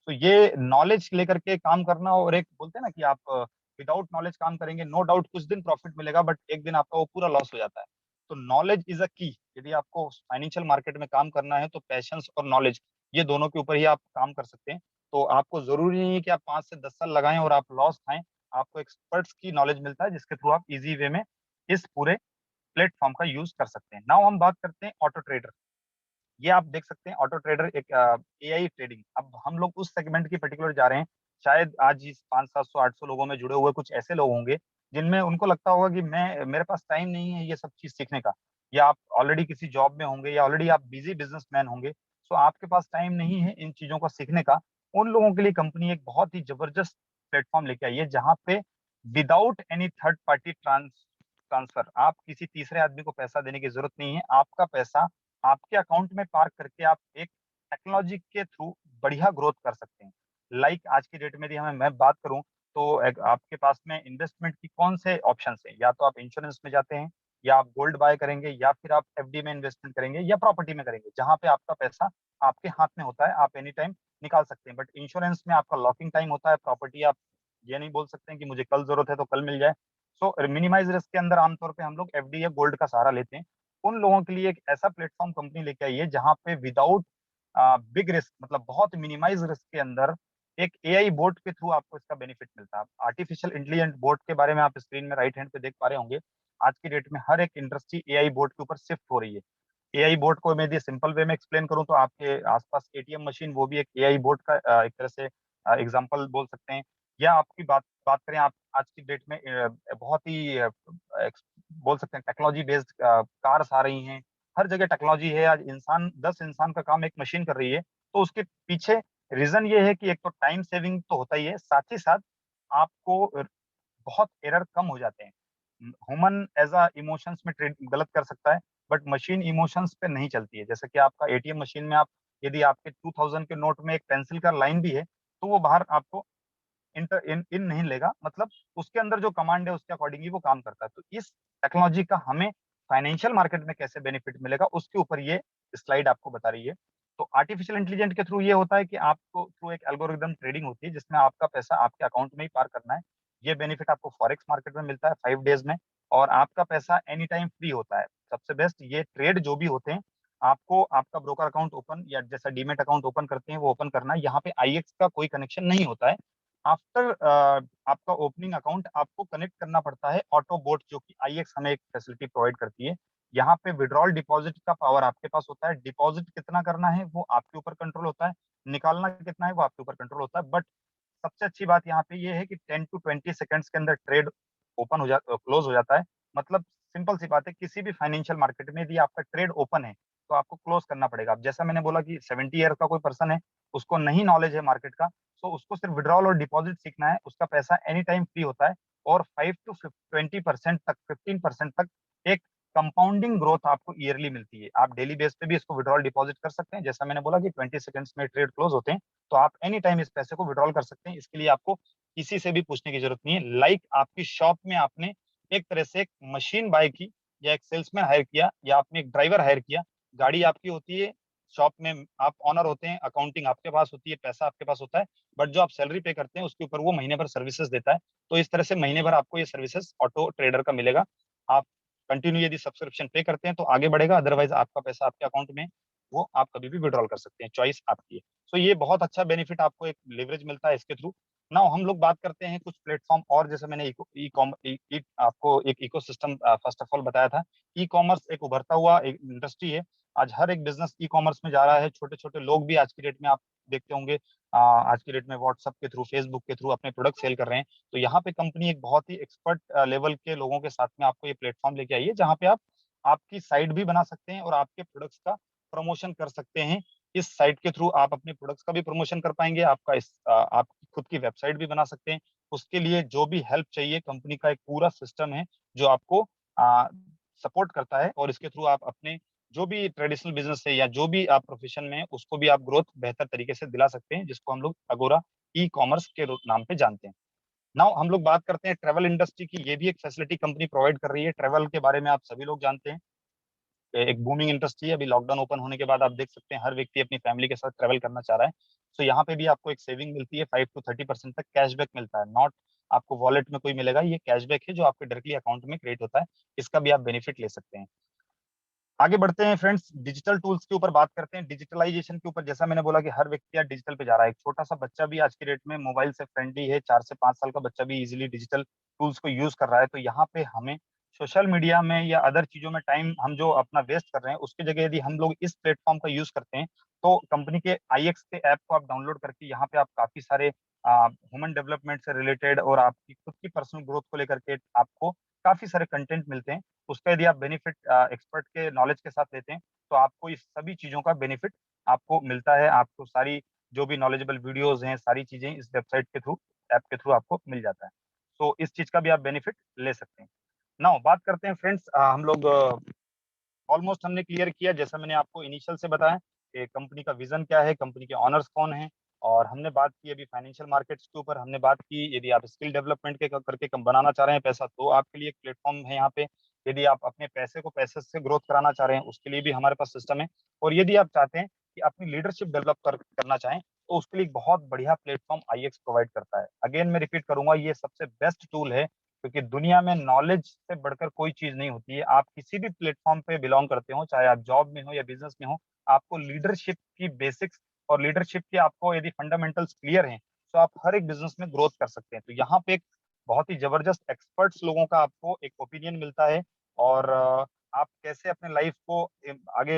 तो ये नॉलेज लेकर के काम करना, और एक बोलते हैं ना कि आप विदाउट नॉलेज काम करेंगे, नो डाउट कुछ दिन प्रॉफिट मिलेगा, बट एक दिन आपका वो पूरा लॉस हो जाता है। तो नॉलेज इज अ की। यदि आपको फाइनेंशियल मार्केट में काम करना है तो पैशंस और नॉलेज, ये दोनों के ऊपर ही आप काम कर सकते हैं। तो आपको जरूरी नहीं है कि आप 5 से 10 साल लगाएं और आप लॉस खाएं। आपको एक्सपर्ट्स की नॉलेज मिलता है जिसके थ्रू आप इजी वे में इस पूरे प्लेटफॉर्म का यूज कर सकते हैं। नाउ हम बात करते हैं ऑटो ट्रेडर। ये आप देख सकते हैं ऑटो ट्रेडर एक एआई ट्रेडिंग। अब हम लोग उस सेगमेंट की पर्टिकुलर जा रहे हैं। शायद आज इस 500 700 लोगों में जुड़े हुए कुछ ऐसे लोग होंगे जिनमें उनको लगता होगा कि मैं मेरे पास टाइम नहीं है ये सब चीज सीखने का, या आप ऑलरेडी किसी जॉब में होंगे, या ऑलरेडी आप बिजी बिजनेसमैन होंगे, सो आपके पास टाइम नहीं है इन चीजों को सीखने का। उन लोगों के लिए कंपनी एक बहुत ही जबरदस्त प्लेटफॉर्म लेके आई है, जहाँ पे without any third party transfer, आप किसी तीसरे आदमी को पैसा देने की जरूरत नहीं है। आपका पैसा आपके अकाउंट में पार्क करके आप एक टेक्नोलॉजी के थ्रू बढ़िया ग्रोथ कर सकते हैं। लाइक आज की डेट में यदि हमें मैं बात करूं, तो आपके पास में इन्वेस्टमेंट की कौन से ऑप्शन है? या तो आप इंश्योरेंस में जाते हैं, या आप गोल्ड बाय करेंगे, या फिर आप एफडी में इन्वेस्टमेंट करेंगे, या प्रॉपर्टी में करेंगे, जहां पे आपका पैसा आपके हाथ में होता है, आप एनी टाइम निकाल सकते हैं। बट इंश्योरेंस में आपका लॉकिंग टाइम होता है, प्रॉपर्टी आप ये नहीं बोल सकते हैं कि मुझे कल जरूरत है तो कल मिल जाए। सो मिनिमाइज रिस्क के अंदर आमतौर पे हम लोग एफडी या गोल्ड का सहारा लेते हैं। उन लोगों के लिए एक ऐसा प्लेटफॉर्म कंपनी लेके आई है जहां पे विदाउट बिग रिस्क, मतलब बहुत मिनिमाइज रिस्क के अंदर, एक एआई बोट के थ्रू आपको इसका बेनिफिट मिलता है। आर्टिफिशियल इंटेलिजेंट बोट के बारे में आप स्क्रीन में राइट हैंड पे देख पा रहे होंगे। आज की डेट में हर एक इंडस्ट्री एआई बोट के ऊपर शिफ्ट हो रही है। एआई बोट को मैं यदि सिंपल वे में एक्सप्लेन करूं तो आपके आसपास एटीएम मशीन, वो भी एक एआई बोट का एक तरह से एग्जांपल बोल सकते हैं। या आपकी बात बात करें, आप आज की डेट में बहुत ही बोल सकते हैं टेक्नोलॉजी बेस्ड कार्स आ रही हैं। हर जगह टेक्नोलॉजी है। आज 10 इंसान का काम एक मशीन कर रही है। तो उसके पीछे रीजन ये है कि एक तो टाइम सेविंग तो होता ही है, साथ ही साथ आपको बहुत एरर कम हो जाते हैं। ह्यूमन एज अ इमोशंस में ट्रेड गलत कर सकता है, बट मशीन इमोशंस पे नहीं चलती है। जैसे कि आपका एटीएम मशीन में आप, यदि आपके 2000 के नोट में एक पेंसिल का लाइन भी है, तो वो बाहर आपको इन नहीं लेगा। मतलब उसके अंदर जो कमांड है उसके अकॉर्डिंग ही वो काम करता है। तो इस टेक्नोलॉजी का हमें फाइनेंशियल मार्केट में कैसे बेनिफिट मिलेगा, उसके ऊपर ये स्लाइड आपको बता रही है। तो आर्टिफिशियल इंटेलिजेंस के थ्रू ये होता है कि आपको थ्रू एक एल्गोरिदम ट्रेडिंग होती है जिसमें आपका पैसा आपके अकाउंट में ही पार करना है। ये बेनिफिट आपको फॉरेक्स मार्केट में मिलता है 5 डेज में, और आपका पैसा एनी टाइम फ्री होता है। सबसे बेस्ट, ये ट्रेड जो भी होते हैं, आपको आपका ब्रोकर अकाउंट ओपन या जैसा डीमेट अकाउंट ओपन करते हैं वो ओपन करना है। यहाँ पे आईएक्स का कोई कनेक्शन नहीं होता है। आफ्टर आपका ओपनिंग अकाउंट आपको कनेक्ट करना पड़ता है ऑटो बोट, जो कि आईएक्स हमें एक फैसिलिटी प्रोवाइड करती है। यहाँ पे विड्रॉल डिपॉजिट का पावर आपके पास होता है। डिपॉजिट कितना करना है वो आपके ऊपर कंट्रोल होता है, निकालना कितना है वो आपके ऊपर कंट्रोल होता है। बट सबसे अच्छी बात यहाँ पे ये है कि 10 to 20 सेकंड्स के अंदर ट्रेड ओपन हो जाता, क्लोज हो जाता है। मतलब सिंपल सी बात है, किसी भी फाइनेंशियल मार्केट में यदि आपका ट्रेड ओपन है तो आपको क्लोज करना पड़ेगा। अब जैसा मैंने बोला कि 70 ईयर का कोई पर्सन है, उसको नहीं नॉलेज है मार्केट का, तो उसको सिर्फ विड्रॉल और डिपॉजिट सीखना है, उसका पैसा एनी टाइम फ्री होता है। और 5 to 20% तक, 15% तक एक कंपाउंडिंग ग्रोथ आपको ईयरली मिलती है। आप डेली बेस पे भी इसको विड्रॉल डिपॉजिट कर सकते हैं। जैसा मैंने बोला कि 20 सेकंड्स में ट्रेड क्लोज होते हैं, तो आप एनी टाइम इस पैसे को विड्रॉल कर सकते हैं। इसके लिए आपको किसी से भी पूछने की जरूरत नहीं है। लाइक आपकी शॉप में आपने एक तरह से एक मशीन बाय की, या एक सेल्समैन हायर किया, या आपने एक ड्राइवर हायर किया। गाड़ी आपकी होती है, शॉप में आप ऑनर होते हैं, अकाउंटिंग आपके पास होती है, पैसा आपके पास होता है, बट जो आप सैलरी पे करते हैं उसके ऊपर वो महीने भर सर्विसेज देता है। तो इस तरह से महीने भर आपको ये सर्विसेज ऑटो ट्रेडर का मिलेगा। आप कंटिन्यू यदि सब्सक्रिप्शन पे करते हैं तो आगे बढ़ेगा, अदरवाइज आपका पैसा आपके अकाउंट में वो आप कभी भी विड्रॉल कर सकते हैं, चॉइस आपकी है। सो ये बहुत अच्छा बेनिफिट आपको एक लेवरेज मिलता है इसके थ्रू। नाउ हम लोग बात करते हैं कुछ प्लेटफॉर्म और। जैसे मैंने आपको एक इकोसिस्टम फर्स्ट ऑफ ऑल बताया था। ई कॉमर्स एक उभरता हुआ एक इंडस्ट्री है। आज हर एक बिजनेस ई कॉमर्स में जा रहा है। छोटे छोटे लोग भी आज की डेट में आप देखते होंगे, आज की डेट में व्हाट्सएप के थ्रू, फेसबुक के थ्रू अपने प्रोडक्ट सेल कर रहे हैं। तो यहाँ पे कंपनी एक बहुत ही एक्सपर्ट लेवल के लोगों के साथ में आपको ये प्लेटफॉर्म लेके आई है, जहाँ पे आप आपकी साइट भी बना सकते हैं और आपके प्रोडक्ट्स का प्रमोशन कर सकते हैं। इस साइट के थ्रू आप अपने प्रोडक्ट्स का भी प्रमोशन कर पाएंगे। आप खुद की वेबसाइट भी बना सकते हैं। उसके लिए जो भी हेल्प चाहिए, कंपनी का एक पूरा सिस्टम है जो आपको सपोर्ट करता है, और इसके थ्रू आप अपने जो भी ट्रेडिशनल बिजनेस है या जो भी आप प्रोफेशन में है उसको भी आप ग्रोथ बेहतर तरीके से दिला सकते हैं, जिसको हम लोग अगोरा ई कॉमर्स के नाम पे जानते हैं। नाउ हम लोग बात करते हैं ट्रेवल इंडस्ट्री की। ये भी एक फैसिलिटी कंपनी प्रोवाइड कर रही है। ट्रेवल के बारे में आप सभी लोग जानते हैं, एक बूमिंग इंडस्ट्री है। अभी लॉकडाउन ओपन होने के बाद आप देख सकते हैं हर व्यक्ति अपनी फैमिली के साथ ट्रेवल करना चाह रहा है। सो यहाँ पे भी आपको एक सेविंग मिलती है, 5 to 30% तक कैशबैक मिलता है। नॉट आपको वॉलेट में कोई मिलेगा, ये कैशबैक है जो आपके डायरेक्टली अकाउंट में क्रिएट होता है। इसका भी आप बेनिफिट ले सकते हैं। आगे बढ़ते हैं फ्रेंड्स, डिजिटल टूल्स के ऊपर बात करते हैं, डिजिटलाइजेशन के ऊपर। जैसा मैंने बोला कि हर व्यक्ति आज डिजिटल पे जा रहा है। एक छोटा सा बच्चा भी आज के डेट में मोबाइल से फ्रेंडली है, 4 से 5 साल का बच्चा भी इजीली डिजिटल टूल्स को यूज कर रहा है। तो यहाँ पे हमें सोशल मीडिया में या अदर चीजों में टाइम हम जो अपना वेस्ट कर रहे हैं, उसकी जगह यदि हम लोग इस प्लेटफॉर्म का यूज करते हैं, तो कंपनी के आईएक्स के ऐप को आप डाउनलोड करके यहाँ पे आप काफी सारे ह्यूमन डेवलपमेंट से रिलेटेड और आपकी खुद की पर्सनल ग्रोथ को लेकर के आपको काफी सारे कंटेंट मिलते हैं। उसका यदि आप बेनिफिट एक्सपर्ट के नॉलेज के साथ लेते हैं, तो आपको इस सभी चीजों का बेनिफिट आपको मिलता है। आपको सारी जो भी नॉलेजेबल वीडियोस हैं, सारी चीजें इस वेबसाइट के थ्रू, ऐप के थ्रू आपको मिल जाता है। तो इस चीज का भी आप बेनिफिट ले सकते हैं। नाउ बात करते हैं फ्रेंड्स, हम लोग ऑलमोस्ट हमने क्लियर किया, जैसा मैंने आपको इनिशियल से बताया कि कंपनी का विजन क्या है, कंपनी के ऑनर्स कौन हैं। और हमने बात की अभी फाइनेंशियल मार्केट्स के ऊपर, हमने बात की यदि आप स्किल डेवलपमेंट के करके कम बनाना चाह रहे हैं पैसा, तो आपके लिए एक प्लेटफॉर्म है यहाँ पे। यदि आप अपने पैसे को पैसे से ग्रोथ कराना चाह रहे हैं, उसके लिए भी हमारे पास सिस्टम है। और यदि आप चाहते हैं कि अपनी लीडरशिप डेवलप करना चाहें, तो उसके लिए एक बहुत बढ़िया प्लेटफॉर्म आईएक्स प्रोवाइड करता है। अगेन मैं रिपीट करूंगा, ये सबसे बेस्ट टूल है, क्योंकि दुनिया में नॉलेज से बढ़कर कोई चीज नहीं होती है। आप किसी भी प्लेटफॉर्म पे बिलोंग करते हो, चाहे आप जॉब में हो या बिजनेस में हो, आपको लीडरशिप की बेसिक्स और लीडरशिप के आपको यदि फंडामेंटल्स क्लियर हैं, तो आप हर एक बिजनेस में ग्रोथ कर सकते हैं। तो यहाँ पे एक बहुत ही जबरदस्त एक्सपर्ट्स लोगों का आपको एक ओपिनियन मिलता है। और आप कैसे अपने लाइफ को आगे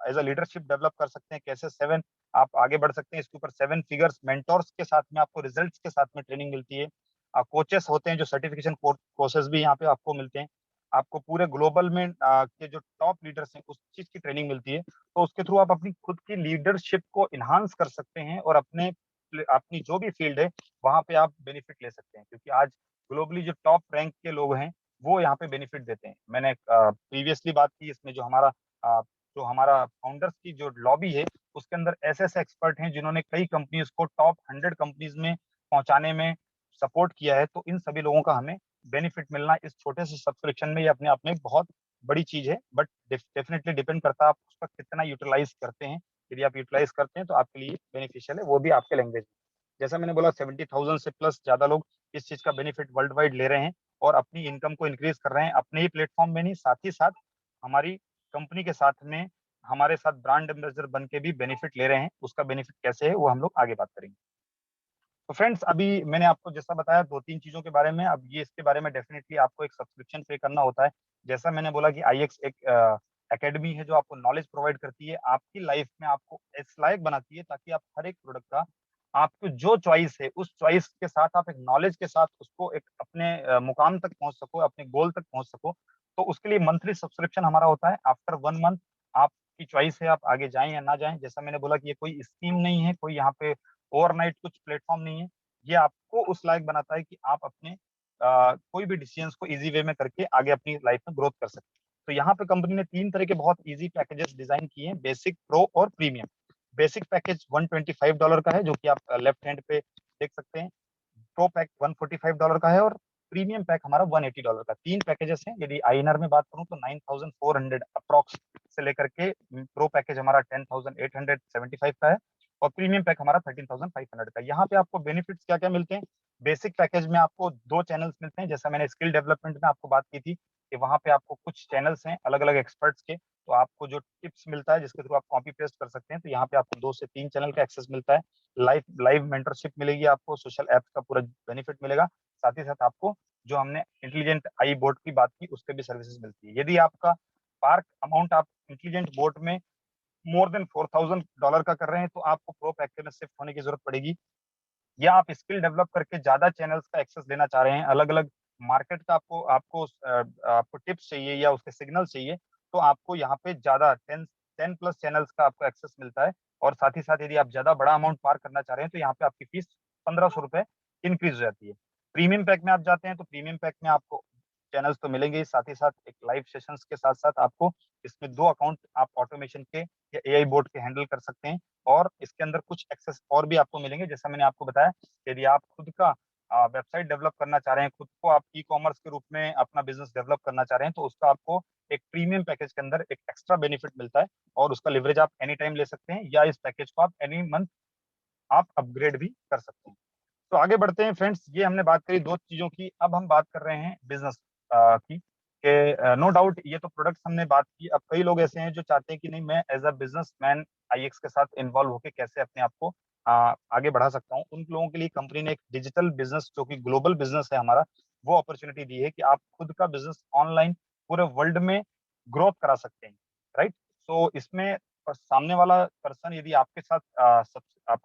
एज अ लीडरशिप डेवलप कर सकते हैं, कैसे सेवन आप आगे बढ़ सकते हैं, इसके ऊपर 7 फिगर्स मेंटोर्स के साथ में आपको रिजल्ट्स के साथ में ट्रेनिंग मिलती है। कोचेस होते हैं जो सर्टिफिकेशन कोर्सेज भी यहाँ पे आपको मिलते हैं। आपको पूरे ग्लोबल में के जो टॉप लीडर्स हैं, उस चीज की ट्रेनिंग मिलती है। तो उसके थ्रू आप अपनी खुद की लीडरशिप को इन्हांस कर सकते हैं और अपनी जो भी फील्ड है, वहां पे आप बेनिफिट ले सकते हैं। क्योंकि आज ग्लोबली जो टॉप रैंक के लोग हैं, वो यहाँ पे बेनिफिट देते हैं। मैंने प्रीवियसली बात की, इसमें जो हमारा फाउंडर्स की जो लॉबी है, उसके अंदर ऐसे ऐसे एक्सपर्ट हैं जिन्होंने कई कंपनीज को टॉप 100 कंपनीज में पहुंचाने में सपोर्ट किया है। तो इन सभी लोगों का हमें बेनिफिट मिलना इस छोटे से सब्सक्रिप्शन में, ये अपने आप में एक बहुत बड़ी चीज है। बट डेफिनेटली डिपेंड करता है आप उसका कितना यूटिलाइज करते हैं। यदि आप यूटिलाइज करते हैं, तो आपके लिए बेनिफिशियल है, वो भी आपके लैंग्वेज में। जैसा मैंने बोला, 70,000 से प्लस ज्यादा लोग इस चीज का बेनिफिट वर्ल्ड वाइड ले रहे हैं और अपनी इनकम को इंक्रीज कर रहे हैं, अपने ही प्लेटफॉर्म में नहीं, साथ ही साथ हमारी कंपनी के साथ में हमारे साथ ब्रांड एम्बेसडर बन के भी बेनिफिट ले रहे हैं। उसका बेनिफिट कैसे है, वो हम लोग आगे बात करेंगे। तो फ्रेंड्स, अभी मैंने आपको जैसा बताया 2-3 चीजों के बारे में, अब ये इसके बारे में डेफिनेटली आपको एक सब्सक्रिप्शन पे करना होता है। जैसा मैंने बोला कि आईएक्स एक एकेडमी है जो आपको नॉलेज प्रोवाइड करती है, आपकी लाइफ में आपको इस लायक बनाती है, ताकि आप हर एक प्रोडक्ट का आपको जो चॉइस है, उस चॉइस के साथ आप एक नॉलेज के साथ उसको एक अपने मुकाम तक पहुंच सको, अपने गोल तक पहुंच सको। तो उसके लिए मंथली सब्सक्रिप्शन हमारा होता है। आफ्टर 1 मंथ आपकी चॉइस है, आप आगे जाएं या ना जाएं। जैसा मैंने बोला कि ये कोई स्कीम नहीं है, कोई यहाँ पे ओवरनाइट कुछ प्लेटफॉर्म नहीं है। ये आपको उस लायक बनाता है कि आप अपने कोई भी डिसीजंस को इजी वे में करके आगे अपनी लाइफ में ग्रोथ कर सकते हैं। तो यहाँ पे कंपनी ने 3 तरह के बहुत इजी पैकेजेस डिजाइन किए हैं, बेसिक, प्रो और प्रीमियम। बेसिक पैकेज $125 का है, जो कि आप लेफ्ट हैंड पे देख सकते हैं। प्रो पैक $145 का है और प्रीमियम पैक हमारा $180 का। 3 पैकेजेस हैं। यदि आईएनआर में बात करूं तो 9,400 अप्रोक्स से लेकर के प्रो पैकेज हमारा 10,875 का है और प्रीमियम पैक हमारा 13,500 का। यहाँ पे आपको बेनिफिट्स क्या क्या मिलते हैं। बेसिक पैकेज में आपको 2 चैनल्स मिलते हैं, जैसा मैंने स्किल डेवलपमेंट में आपको बात की थी कि वहाँ पे आपको कुछ चैनल्स हैं अलग अलग एक्सपर्ट्स के। तो आपको जो टिप्स मिलता है, जिसके थ्रू आप कॉपी पेस्ट कर सकते हैं, तो यहाँ पे आपको 2 से 3 चैनल का एक्सेस मिलता है। लाइव लाइव मेंटरशिप मिलेगी आपको, सोशल ऐप्स का पूरा बेनिफिट मिलेगा। साथ ही साथ आपको जो हमने इंटेलिजेंट आई बोर्ड की बात की, उसके भी सर्विसेज मिलती है। यदि आपका पार्क अमाउंट आप इंटेलिजेंट बोर्ड में मोर देन $4,000 का कर रहे हैं, तो आपको प्रो पैकेज में शिफ्ट होने की जरूरत पड़ेगी। या आप स्किल डेवलप करके ज्यादा चैनल्स का एक्सेस लेना चाह रहे हैं, अलग अलग मार्केट का आपको आपको आपको टिप्स चाहिए या उसके सिग्नल चाहिए, तो आपको यहाँ पे ज्यादा 10 प्लस चैनल्स का आपको एक्सेस मिलता है। और साथ ही साथ यदि आप ज्यादा बड़ा अमाउंट पार करना चाह रहे हैं, तो यहाँ पे आपकी फीस ₹1,500 इंक्रीज हो जाती है। प्रीमियम पैक में आप जाते हैं, तो प्रीमियम पैक में आपको चैनल्स तो मिलेंगे ही, साथ ही साथ एक लाइव सेशंस के साथ साथ आपको इसमें 2 अकाउंट आप ऑटोमेशन के या एआई बोर्ड के हैंडल कर सकते हैं। और इसके अंदर कुछ एक्सेस और भी आपको मिलेंगे, जैसा मैंने आपको बताया। यदि आप खुद का वेबसाइट डेवलप करना चाह रहे हैं, खुद को आप ई कॉमर्स के रूप में अपना बिजनेस डेवलप करना चाह रहे हैं, तो उसका आपको एक प्रीमियम पैकेज के अंदर एक एक्स्ट्रा बेनिफिट मिलता है और उसका लिवरेज आप एनी टाइम ले सकते हैं, या इस पैकेज को आप एनी मंथ आप अपग्रेड भी कर सकते हैं। तो आगे बढ़ते हैं फ्रेंड्स, ये हमने बात करी दो चीजों की, अब हम बात कर रहे हैं बिजनेस की। कि नो डाउट ये तो प्रोडक्ट्स हमने बात की, अब कई लोग ऐसे हैं जो चाहते हैं कि नहीं मैं एज अ बिजनेसमैन आईएक्स के साथ इन्वॉल्व होकर कैसे अपने आप को आगे बढ़ा सकता हूँ। उन लोगों के लिए कंपनी ने एक डिजिटल बिजनेस जो कि ग्लोबल बिजनेस है हमारा, वो अपॉर्चुनिटी दी है कि आप खुद का बिजनेस ऑनलाइन पूरे वर्ल्ड में ग्रोथ करा सकते हैं। राइट। तो इसमें सामने वाला पर्सन यदि आपके साथ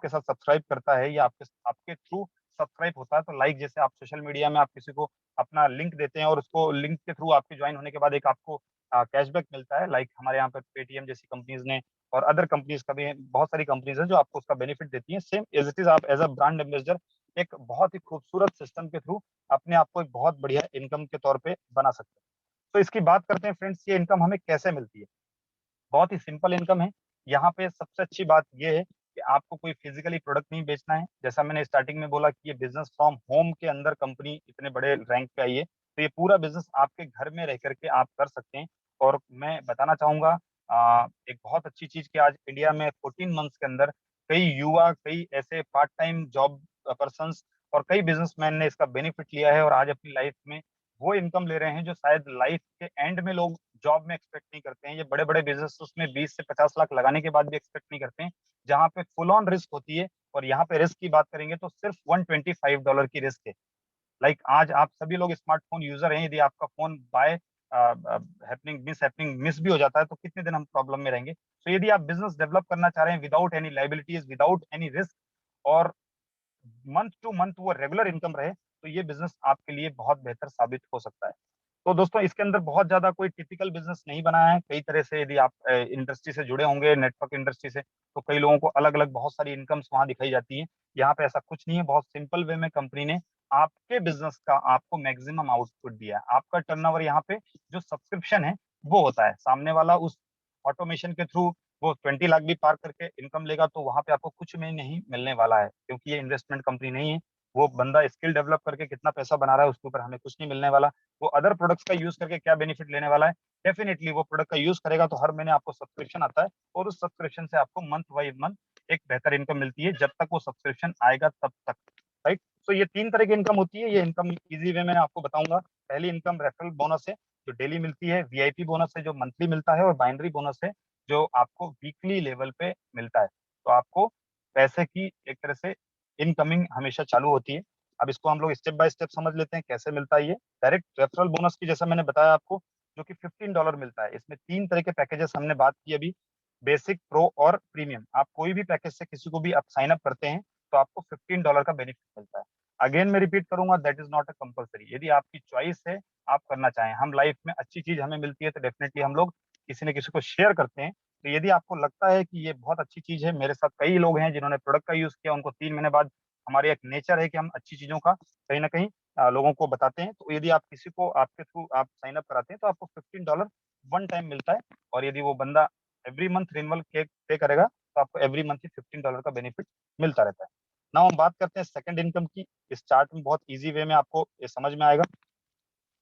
सब्सक्राइब करता है या आपके आपके थ्रू सब्सक्राइब होता है, तो लाइक जैसे आप सोशल मीडिया में आप किसी को अपना लिंक देते हैं और उसको लिंक के थ्रू आपके ज्वाइन होने के बाद एक आपको कैशबैक मिलता है, लाइक हमारे यहाँ पर पेटीएम जैसी कंपनीज ने और अदर कंपनीज का भी बहुत सारी कंपनीज हैं जो आपको उसका बेनिफिट देती हैं। सेम एज इट इज आप एज अ ब्रांड एम्बेसडर एक बहुत ही खूबसूरत सिस्टम के थ्रू अपने आप को एक बहुत बढ़िया इनकम के तौर पे बना सकते हैं। तो इसकी बात करते हैं फ्रेंड्स, ये इनकम हमें कैसे मिलती है। बहुत ही सिंपल इनकम है। यहाँ पे सबसे अच्छी बात यह है कि आपको कोई फिजिकली प्रोडक्ट नहीं बेचना है। जैसा मैंने स्टार्टिंग में बोला कि ये बिजनेस फ्रॉम होम के अंदर कंपनी इतने बड़े रैंक पे आई है, तो ये पूरा बिजनेस आपके घर में रह करके आप कर सकते हैं। और मैं बताना चाहूंगा एक बहुत अच्छी चीज कि आज इंडिया में 14 मंथ्स के अंदर कई युवा, कई ऐसे पार्ट टाइम जॉब पर्संस और कई बिजनेसमैन ने इसका बेनिफिट लिया है और आज अपनी लाइफ में वो इनकम ले रहे हैं जो शायद लाइफ के एंड में लोग जॉब में एक्सपेक्ट नहीं करते हैं। ये बड़े बड़े बिजनेस उसमें 20 से 50 लाख लगाने के बाद भी एक्सपेक्ट नहीं करते हैं, जहां पे फुल ऑन रिस्क होती है। और यहाँ पे रिस्क की बात करेंगे तो सिर्फ $125 की रिस्क है। लाइक आज आप सभी लोग स्मार्टफोन यूजर हैं, यदि आपका फोन बाय हैपनिंग मिस भी हो जाता है तो कितने दिन हम प्रॉब्लम में रहेंगे। तो यदि आप बिजनेस डेवलप करना चाह रहे हैं without any liabilities, without any risk, और मंथ टू मंथ वो रेगुलर इनकम रहे, तो ये बिजनेस आपके लिए बहुत बेहतर साबित हो सकता है। तो दोस्तों इसके अंदर बहुत ज्यादा कोई टिपिकल बिजनेस नहीं बनाया है। कई तरह से यदि आप इंडस्ट्री से जुड़े होंगे, नेटवर्क इंडस्ट्री से, तो कई लोगों को अलग अलग बहुत सारी इनकम्स वहां दिखाई जाती है। यहाँ पे ऐसा कुछ नहीं है, बहुत सिंपल वे में कंपनी ने आपके बिजनेस का आपको मैक्सिमम आउटपुट दिया है। आपका टर्नओवर यहाँ पे जो सब्सक्रिप्शन है वो होता है, सामने वाला उस ऑटोमेशन के थ्रू वो 20 लाख भी पार करके इनकम लेगा तो वहां पे आपको कुछ में नहीं मिलने वाला है, क्योंकि ये इन्वेस्टमेंट कंपनी नहीं है। वो बंदा स्किल डेवलप करके कितना पैसा बना रहा है उसके ऊपर हमें कुछ नहीं मिलने वाला। वो अदर प्रोडक्ट्स का यूज करके क्या बेनिफिट लेने वाला है, डेफिनेटली वो प्रोडक्ट का यूज करेगा तो हर महीने आपको सब्सक्रिप्शन आता है और उस सब्सक्रिप्शन से आपको मंथ बाई मंथ एक बेहतर इनकम मिलती है जब तक वो सब्सक्रिप्शन आएगा तब तक। राइट। तो ये तीन तरह की इनकम होती है। ये इनकम इजी वे में आपको बताऊंगा। पहली इनकम रेफरल बोनस है जो डेली मिलती है, वीआईपी बोनस है जो मंथली मिलता है, और बाइनरी बोनस है जो आपको वीकली लेवल पे मिलता है। तो आपको पैसे की एक तरह से इनकमिंग हमेशा चालू होती है। अब इसको हम लोग स्टेप बाय स्टेप समझ लेते हैं कैसे मिलता है ये। डायरेक्ट रेफरल बोनस की जैसा मैंने बताया आपको, जो कि $15 मिलता है। इसमें तीन तरह के पैकेजेस हमने बात की अभी, बेसिक, प्रो और प्रीमियम। आप कोई भी पैकेज से किसी को भी आप साइन अप करते हैं तो आपको $15 का बेनिफिट मिलता है। अगेन मैं रिपीट करूंगा, that is not a compulsory. यदि आपकी चॉइस है, आप करना चाहें, हम लाइफ में अच्छी चीज हमें मिलती है तो डेफिनेटली हम लोग किसी न किसी को शेयर करते हैं। तो यदि आपको लगता है कि ये बहुत अच्छी चीज है, मेरे साथ कई लोग हैं जिन्होंने प्रोडक्ट का यूज किया, उनको 3 महीने बाद, हमारे एक नेचर है कि हम अच्छी चीजों का कहीं ना कहीं लोगों को बताते हैं। तो यदि आप किसी को आपके थ्रू आप साइन अप कराते हैं तो आपको $15 वन टाइम मिलता है। और यदि वो बंदा एवरी मंथ रिन्यूअल पे करेगा तो आपको एवरी मंथ ही $15 का बेनिफिट मिलता रहता है। नाउ हम बात करते हैं सेकंड इनकम की। इस चार्ट में बहुत इजी वे में आपको ये समझ में आएगा।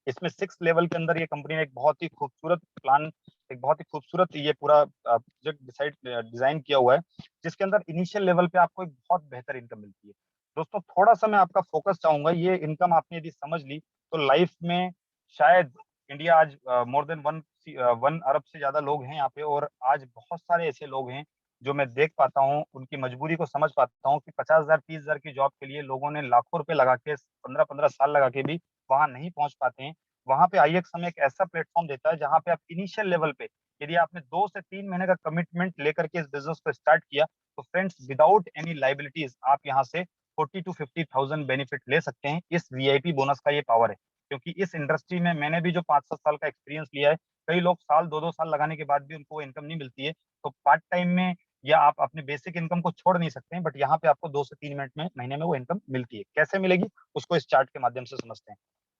इसमें 6 लेवल के अंदर ये कंपनी ने एक बहुत ही खूबसूरत प्लान, एक बहुत ही खूबसूरत ये पूरा प्रोजेक्ट डिजाइन किया हुआ है, जिसके अंदर इनिशियल लेवल पे आपको एक बहुत बेहतर इनकम मिलती है। दोस्तों थोड़ा सा मैं आपका फोकस चाहूंगा, ये इनकम आपने यदि समझ ली तो लाइफ में शायद इंडिया आज मोर देन 1 अरब से ज्यादा लोग हैं यहाँ पे, और आज बहुत सारे ऐसे लोग हैं जो मैं देख पाता हूँ, उनकी मजबूरी को समझ पाता हूँ कि 50,000 30,000 की जॉब के लिए लोगों ने लाखों रुपए लगा के, 15-15 साल लगा के भी वहां नहीं पहुंच पाते हैं। वहां पे आईएक्स हमें एक ऐसा प्लेटफॉर्म देता है जहां पे आप इनिशियल लेवल पे, यदि आपने 2 से 3 महीने का कमिटमेंट लेकर के इस बिजनेस को स्टार्ट किया, तो फ्रेंड्स विदाउट एनी लाइबिलिटीज आप यहाँ से 40 to 50,000 बेनिफिट ले सकते हैं। इस वीआईपी बोनस का ये पावर है, क्योंकि इस इंडस्ट्री में मैंने भी जो 5-7 साल का एक्सपीरियंस लिया है, कई लोग साल 2-2 साल लगाने के बाद भी उनको वो इनकम नहीं मिलती है। तो पार्ट टाइम में या आप अपने बेसिक इनकम को छोड़ नहीं सकते हैं, बट यहाँ पे आपको 2 से 3 मिनट में महीने में वो इनकम मिलती है। कैसे मिलेगी उसको इस चार्ट के माध्यम से समझते हैं।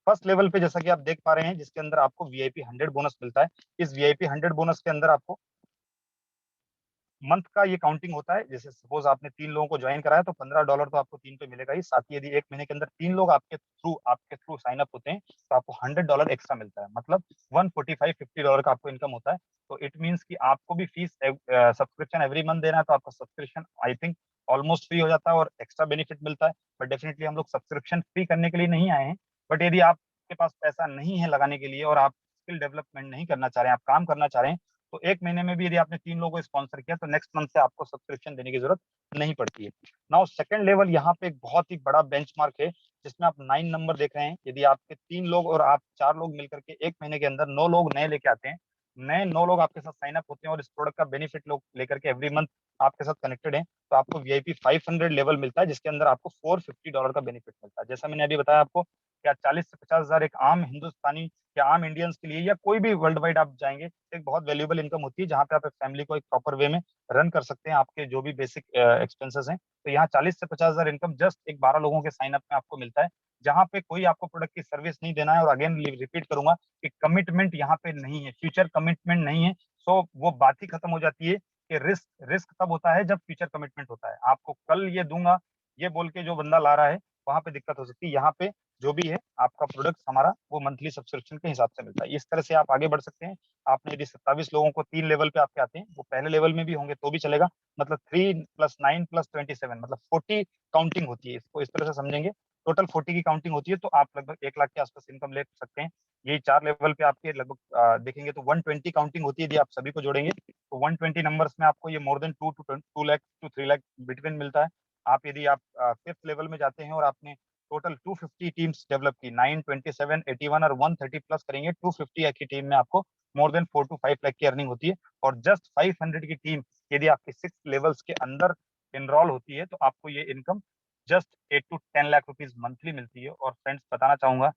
फर्स्ट लेवल पे जैसा कि आप देख पा रहे हैं, जिसके अंदर आपको वीआईपी 100 बोनस मिलता है। इस वीआईपी 100 बोनस के अंदर आपको मंथ का ये काउंटिंग होता है। जैसे सपोज आपने 3 लोगों को ज्वाइन कराया तो $15 तो आपको 3 पे मिलेगा ही, साथ ही यदि एक महीने के अंदर 3 लोग आपके थ्रू साइन अप होते हैं तो आपको $100 एक्स्ट्रा मिलता है, मतलब 145 $50 का आपको इनकम होता है। तो इट मीन्स कि आपको भी फीस सब्सक्रिप्शन एवरी मंथ देना है, तो आपका subscription I think almost free हो जाता है और एक्स्ट्रा बेनिफिट मिलता है। बट डेफिनेटली हम लोग सब्सक्रिप्शन फ्री करने के लिए नहीं आए हैं। बट यदि आपके पास पैसा नहीं है लगाने के लिए और आप स्किल डेवलपमेंट नहीं करना चाह रहे हैं, आप काम करना चाह रहे हैं, तो एक महीने में भी यदि आपने 3 लोगों को स्पॉन्सर किया तो नेक्स्ट मंथ से आपको सब्सक्रिप्शन देने की जरूरत नहीं पड़ती है। नाउ सेकंड लेवल यहाँ पे एक बहुत ही बड़ा बेंचमार्क है जिसमें आप 9 नंबर देख रहे हैं। यदि आपके 3 लोग और आप 4 लोग मिलकर के एक महीने के अंदर 9 लोग नए लेके आते हैं, नए 9 लोग आपके साथ साइन अप होते हैं और इस प्रोडक्ट का बेनिफिट लोग लेकर के एवरी मंथ आपके साथ कनेक्टेड है, तो आपको वीआईपी 500 लेवल मिलता है जिसके अंदर आपको $450 का बेनिफिट मिलता है। जैसा मैंने अभी बताया आपको, क्या 40 से 50 हजार एक आम हिंदुस्तानी या आम इंडियंस के लिए या कोई भी वर्ल्ड वाइड आप जाएंगे, एक बहुत वैल्यूएबल इनकम होती है जहां पे आप एक फैमिली को एक प्रॉपर वे में रन कर सकते हैं, आपके जो भी बेसिक एक्सपेंसेस हैं। तो यहाँ 40 से 50 हजार इनकम जस्ट एक 12 लोगों के साइन अप में आपको मिलता है, जहां पे कोई आपको प्रोडक्ट की सर्विस नहीं देना है। और अगेन रिपीट करूंगा कि कमिटमेंट यहाँ पे नहीं है, फ्यूचर कमिटमेंट नहीं है। सो वो बात ही खत्म हो जाती है कि रिस्क रिस्क तब होता है जब फ्यूचर कमिटमेंट होता है। आपको कल ये दूंगा ये बोल के जो बंदा ला रहा है, वहां पे दिक्कत हो सकती है। यहाँ पे जो भी है आपका प्रोडक्ट हमारा वो मंथली सब्सक्रिप्शन के हिसाब से मिलता है। इस तरह से आप आगे बढ़ सकते हैं। आपने यदि 27 लोगों को 3 लेवल पे आपके आते हैं, वो पहले लेवल में भी होंगे तो भी चलेगा, मतलब 3 + 9 + 27 मतलब 40 काउंटिंग होती है। इसको इस तरह से समझेंगे, टोटल 40 की काउंटिंग होती है, तो आप लगभग 1 लाख के आसपास इनकम ले सकते हैं। यही 4 लेवल पे आपके लगभग देखेंगे तो 120 काउंटिंग होती है। यदि आप सभी को जोड़ेंगे तो 120 नंबर्स में आपको ये more than 2 lakh to 3 lakh between मिलता है। आप यदि आप 5th लेवल में जाते हैं और आपने टोटल 250 टीम्स डेवलप की, 9, 27, 81 और 130 प्लस करेंगे, 250 की टीम में आपको मोर देन 4 to 5 लाख की अर्निंग होती है। और जस्ट 500 की टीम यदि आपके 6 लेवल्स के अंदर इनरोल होती है तो आपको ये income just 8 to 10 lakh rupees monthly मिलती है। और फ्रेंड्स बताना चाहूंगा,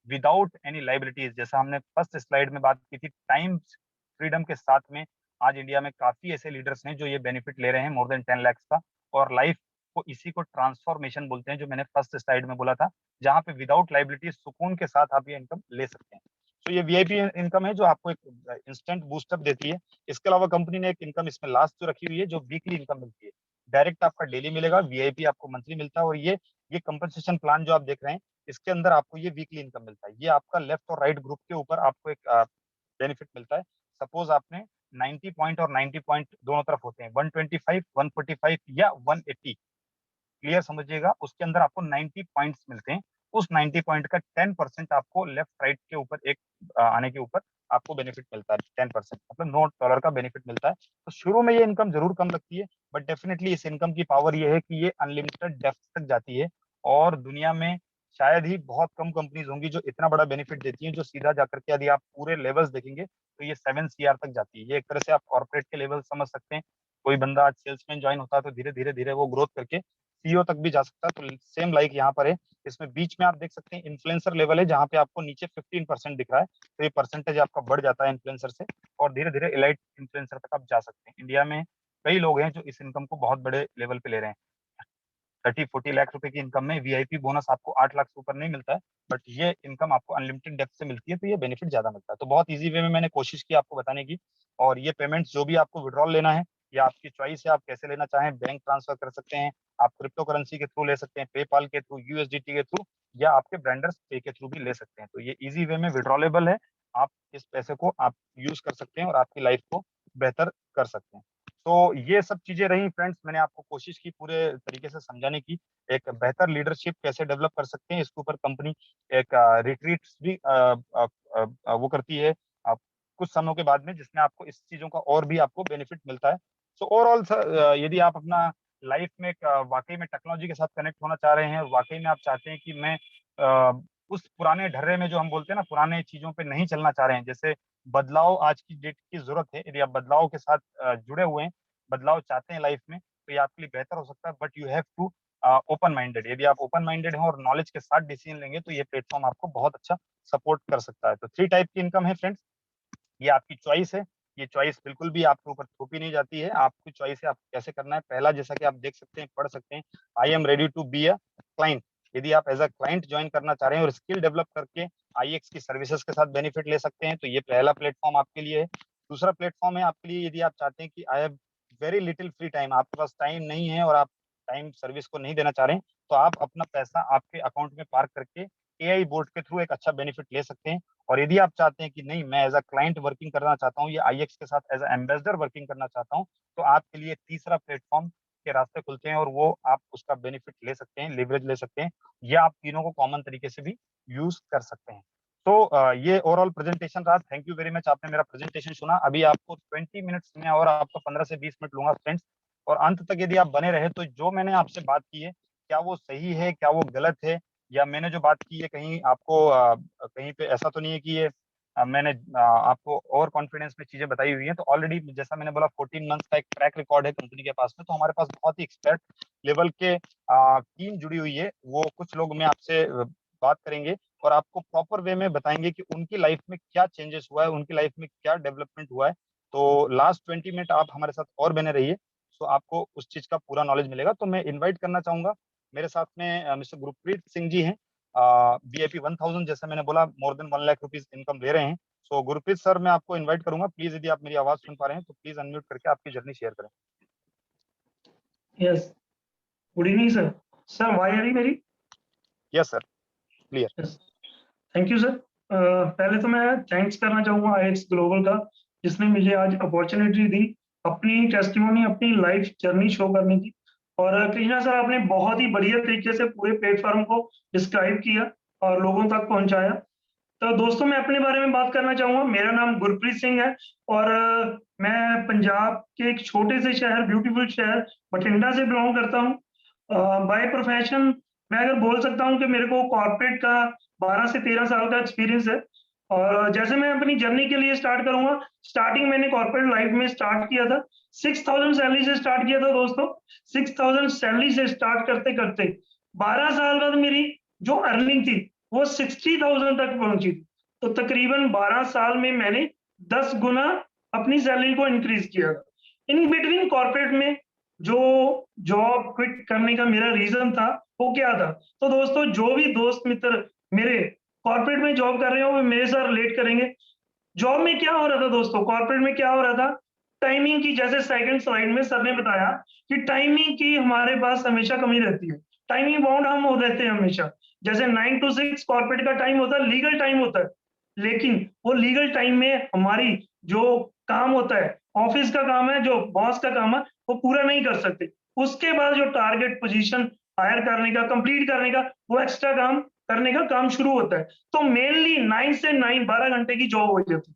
विदाउट एनी लाइबिलिटीज, जैसा हमने फर्स्ट स्लाइड में बात की थी, टाइम फ्रीडम के साथ में आज इंडिया में काफी ऐसे लीडर्स हैं जो ये बेनिफिट ले रहे हैं मोर देन 10 lakhs का। और लाइफ को इसी को ट्रांसफॉर्मेशन बोलते हैं, जो मैंने फर्स्ट स्लाइड में बोला था, जहां पे विदाउट लाइबिलिटी सुकून के साथ आप ये इनकम ले सकते हैं। तो ये वीआईपी इनकम है जो आपको एक इंस्टेंट बूस्टअप देती है। इसके अलावा कंपनी ने एक इनकम इसमें लास्ट जो रखी हुई है, जो वीकली इनकम मिलती है। डायरेक्ट आपका डेली मिलेगा, वीआईपी आपको मंथली मिलता है। और ये कंपनसेशन प्लान जो आप देख रहे हैं, इसके अंदर आपको ये वीकली इनकम मिलता है। ये आपका लेफ्ट और राइट ग्रुप के ऊपर आपको एक बेनिफिट मिलता है। सपोज आपने 90 पॉइंट और 90 पॉइंट दोनों तरफ होते हैं, 125, 145 या 180, क्लियर समझिएगा, उसके अंदर आपको 90 पॉइंट्स मिलते हैं। उस 90 पॉइंट का 10% आपको लेफ्ट राइट के ऊपर एक आने के ऊपर आपको बेनिफिट मिलता है। 10% मतलब $9 का बेनिफिट मिलता है। तो शुरू में ये इनकम जरूर कम लगती है, बट डेफिनेटली इस इनकम की पावर ये है कि ये अनलिमिटेड डेप्थ तक जाती है। और दुनिया में शायद ही बहुत कम कंपनीज होंगी जो इतना बड़ा बेनिफिट देती हैं, जो सीधा जाकर के यदि आप पूरे लेवल्स देखेंगे तो ये 7 CR तक जाती है। ये एक तरह से आप कॉर्पोरेट के लेवल समझ सकते हैं। कोई बंदा आज सेल्समैन ज्वाइन होता है तो धीरे धीरे धीरे वो ग्रोथ करके सीईओ तक भी जा सकता है। तो सेम लाइक यहाँ पर है, इसमें बीच में आप देख सकते हैं इन्फ्लुएंसर लेवल है, जहाँ पे आपको नीचे 15% दिख रहा है। तो ये परसेंटेज आपका बढ़ जाता है इन्फ्लुएंसर से, और धीरे धीरे इलाइट इन्फ्लुएंसर तक आप जा सकते हैं। इंडिया में कई लोग हैं जो इस इनकम को बहुत बड़े लेवल पे ले रहे हैं। 30-40 लाख रुपए की इनकम में वीआईपी बोनस आपको 8 लाख से ऊपर नहीं मिलता है, बट ये इनकम आपको अनलिमिटेड डेप्थ से मिलती है, तो ये बेनिफिट ज्यादा मिलता है। तो बहुत इजी वे में मैंने कोशिश की आपको बताने की। और ये पेमेंट्स जो भी आपको विड्रॉल लेना है, या आपकी चॉइस है, आप कैसे लेना चाहें, बैंक ट्रांसफर कर सकते हैं, आप क्रिप्टो करेंसी के थ्रू ले सकते हैं, पेपाल के थ्रू, यूएसडीटी के थ्रू, या आपके ब्रांडर्स पे के थ्रू भी ले सकते हैं। तो ये इजी वे में विड्रॉलेबल है। आप इस पैसे को आप यूज कर सकते हैं और आपकी लाइफ को बेहतर कर सकते हैं। तो ये सब चीजें रही फ्रेंड्स, मैंने आपको कोशिश की पूरे तरीके से समझाने की। एक बेहतर लीडरशिप कैसे डेवलप कर सकते हैं, इसके ऊपर कंपनी एक रिट्रीट भी वो करती है कुछ समय के बाद में, जिसमें आपको इस चीजों का और भी आपको बेनिफिट मिलता है। सो ओवरऑल यदि आप अपना लाइफ में एक वाकई में टेक्नोलॉजी के साथ कनेक्ट होना चाह रहे हैं, और वाकई में आप चाहते हैं कि मैं उस पुराने ढर्रे में, जो हम बोलते हैं ना, पुराने चीजों पे नहीं चलना चाह रहे हैं, जैसे बदलाव आज की डेट की जरूरत है, यदि आप बदलाव के साथ जुड़े हुए हैं, बदलाव चाहते हैं लाइफ में, तो ये आपके लिए बेहतर हो सकता है। But you have to open minded, यदि आप ओपन माइंडेड हैं और नॉलेज के साथ डिसीजन लेंगे, तो ये प्लेटफॉर्म आपको बहुत अच्छा सपोर्ट कर सकता है। तो 3 टाइप की इनकम है फ्रेंड्स, ये आपकी चॉइस है। ये चॉइस बिल्कुल भी आपके ऊपर थोपी नहीं जाती है, आपकी चॉइस है आपको कैसे करना है। पहला, जैसा कि आप देख सकते हैं, पढ़ सकते हैं, I am ready to be a client. यदि आप एज अ क्लाइंट ज्वाइन करना चाह रहे हैं और स्किल डेवलप करके आईएक्स की सर्विसेज के साथ बेनिफिट ले सकते हैं, तो ये पहला प्लेटफॉर्म आपके लिए है। दूसरा प्लेटफॉर्म है आपके लिए, यदि आप चाहते हैं कि I have very little free time, आपके पास टाइम नहीं है और आप टाइम सर्विस को नहीं देना चाह रहे हैं, तो आप अपना पैसा आपके अकाउंट में पार्क करके एआई बोर्ड के थ्रू एक अच्छा बेनिफिट ले सकते हैं। और यदि आप चाहते हैं कि नहीं, मैं एज अ क्लाइंट वर्किंग करना चाहता हूँ या आईएक्स के साथ एज अ एम्बेसडर वर्किंग करना चाहता हूँ, तो आपके लिए तीसरा प्लेटफॉर्म के रास्ते खुलते हैं और वो आप उसका बेनिफिट ले सकते हैं, लेवरेज ले सकते हैं, या आप तीनों को कॉमन तरीके से भी यूज कर सकते हैं। तो ये ओवरऑल प्रेजेंटेशन रहा। थैंक यू वेरी मच, आपने मेरा प्रेजेंटेशन सुना। अभी आपको 20 मिनट्स में और आपको 15 से 20 मिनट लूंगा फ्रेंड्स, और अंत तक यदि आप बने रहे तो जो मैंने आपसे बात की है क्या वो सही है, क्या वो गलत है, या मैंने जो बात की है कहीं आपको कहीं पे ऐसा तो नहीं है कि ये मैंने आपको ओवर कॉन्फिडेंस में चीजें बताई हुई हैं। तो ऑलरेडी जैसा मैंने बोला 14 मंथ्स का एक ट्रैक रिकॉर्ड है कंपनी के पास में, तो हमारे पास बहुत ही एक्सपर्ट लेवल के टीम जुड़ी हुई है। वो कुछ लोग मैं आपसे बात करेंगे और आपको प्रॉपर वे में बताएंगे कि उनकी लाइफ में क्या चेंजेस हुआ है, उनकी लाइफ में क्या डेवलपमेंट हुआ है। तो लास्ट 20 मिनट आप हमारे साथ और बने रहिए, तो आपको उस चीज का पूरा नॉलेज मिलेगा। तो मैं इनवाइट करना चाहूंगा, मेरे साथ में मिस्टर गुरप्रीत सिंह जी हैं, VIP 1000, जैसे मैंने बोला more than 1 lakh rupees income ले रहे हैं। सो गुरप्रीत सर, मैं आपको इनवाइट करूंगा, प्लीज यदि आप मेरी आवाज सुन पा रहे हैं तो प्लीज अनम्यूट करके आपकी जर्नी शेयर करें। Yes, good evening sir. Sir आवाज आ रही मेरी? Yes sir, clear. Yes, thank you sir. पहले तो मैं थैंक्स करना चाहूँगा IX ग्लोबल का, जिसने मुझे आज अपॉर्चुनिटी दी अपनी टेस्टिमोनी, अपनी लाइफ जर्नी शो करने की। और कृष्णा सर, आपने बहुत ही बढ़िया तरीके से पूरे प्लेटफॉर्म को डिस्क्राइब किया और लोगों तक पहुंचाया। तो दोस्तों, मैं अपने बारे में बात करना चाहूँगा। मेरा नाम गुरप्रीत सिंह है और मैं पंजाब के एक छोटे से शहर, ब्यूटीफुल शहर बठिंडा से बिलोंग करता हूँ। बाय प्रोफेशन मैं अगर बोल सकता हूँ कि मेरे को कॉर्पोरेट का 12 से 13 साल का एक्सपीरियंस है। और जैसे मैं अपनी जर्नी के लिए स्टार्ट करूंगा, स्टार्टिंग मैंने कॉर्पोरेट लाइफ में स्टार्ट किया था, 6000 सैलरी से स्टार्ट किया था दोस्तों। 6000 सैलरी से स्टार्ट करते करते 12 साल बाद मेरी जो अर्निंग थी वो 60,000 तक पहुंची थी। तो तकरीबन 12 साल में मैंने 10 गुना अपनी सैलरी को इंक्रीज किया था। इन बिटवीन कॉर्पोरेट में जो जॉब क्विट करने का मेरा रीजन था वो क्या था? तो दोस्तों, जो भी दोस्त मित्र मेरे कॉर्पोरेट में जॉब कर रहे हो वो मेरे साथ रिलेट करेंगे। जॉब में क्या हो रहा था दोस्तों, कॉर्पोरेट में क्या हो रहा था, टाइमिंग की, जैसे सेकंड स्लाइड में सर ने बताया कि टाइमिंग की हमारे पास हमेशा कमी रहती है। टाइमिंग बाउंड हम हो रहते हैं हमेशा। जैसे 9 to 6 कॉर्पोरेट का टाइम होता है, लीगल टाइम होता है, लेकिन वो लीगल टाइम में हमारी जो काम होता है, ऑफिस का काम है, जो बॉस का काम है, वो पूरा नहीं कर सकते। उसके बाद जो टारगेट पोजीशन हायर करने का, कंप्लीट करने का, वो एक्स्ट्रा काम करने का काम शुरू होता है। तो मेनली 9 से 9 12 घंटे की जॉब हो जाती है।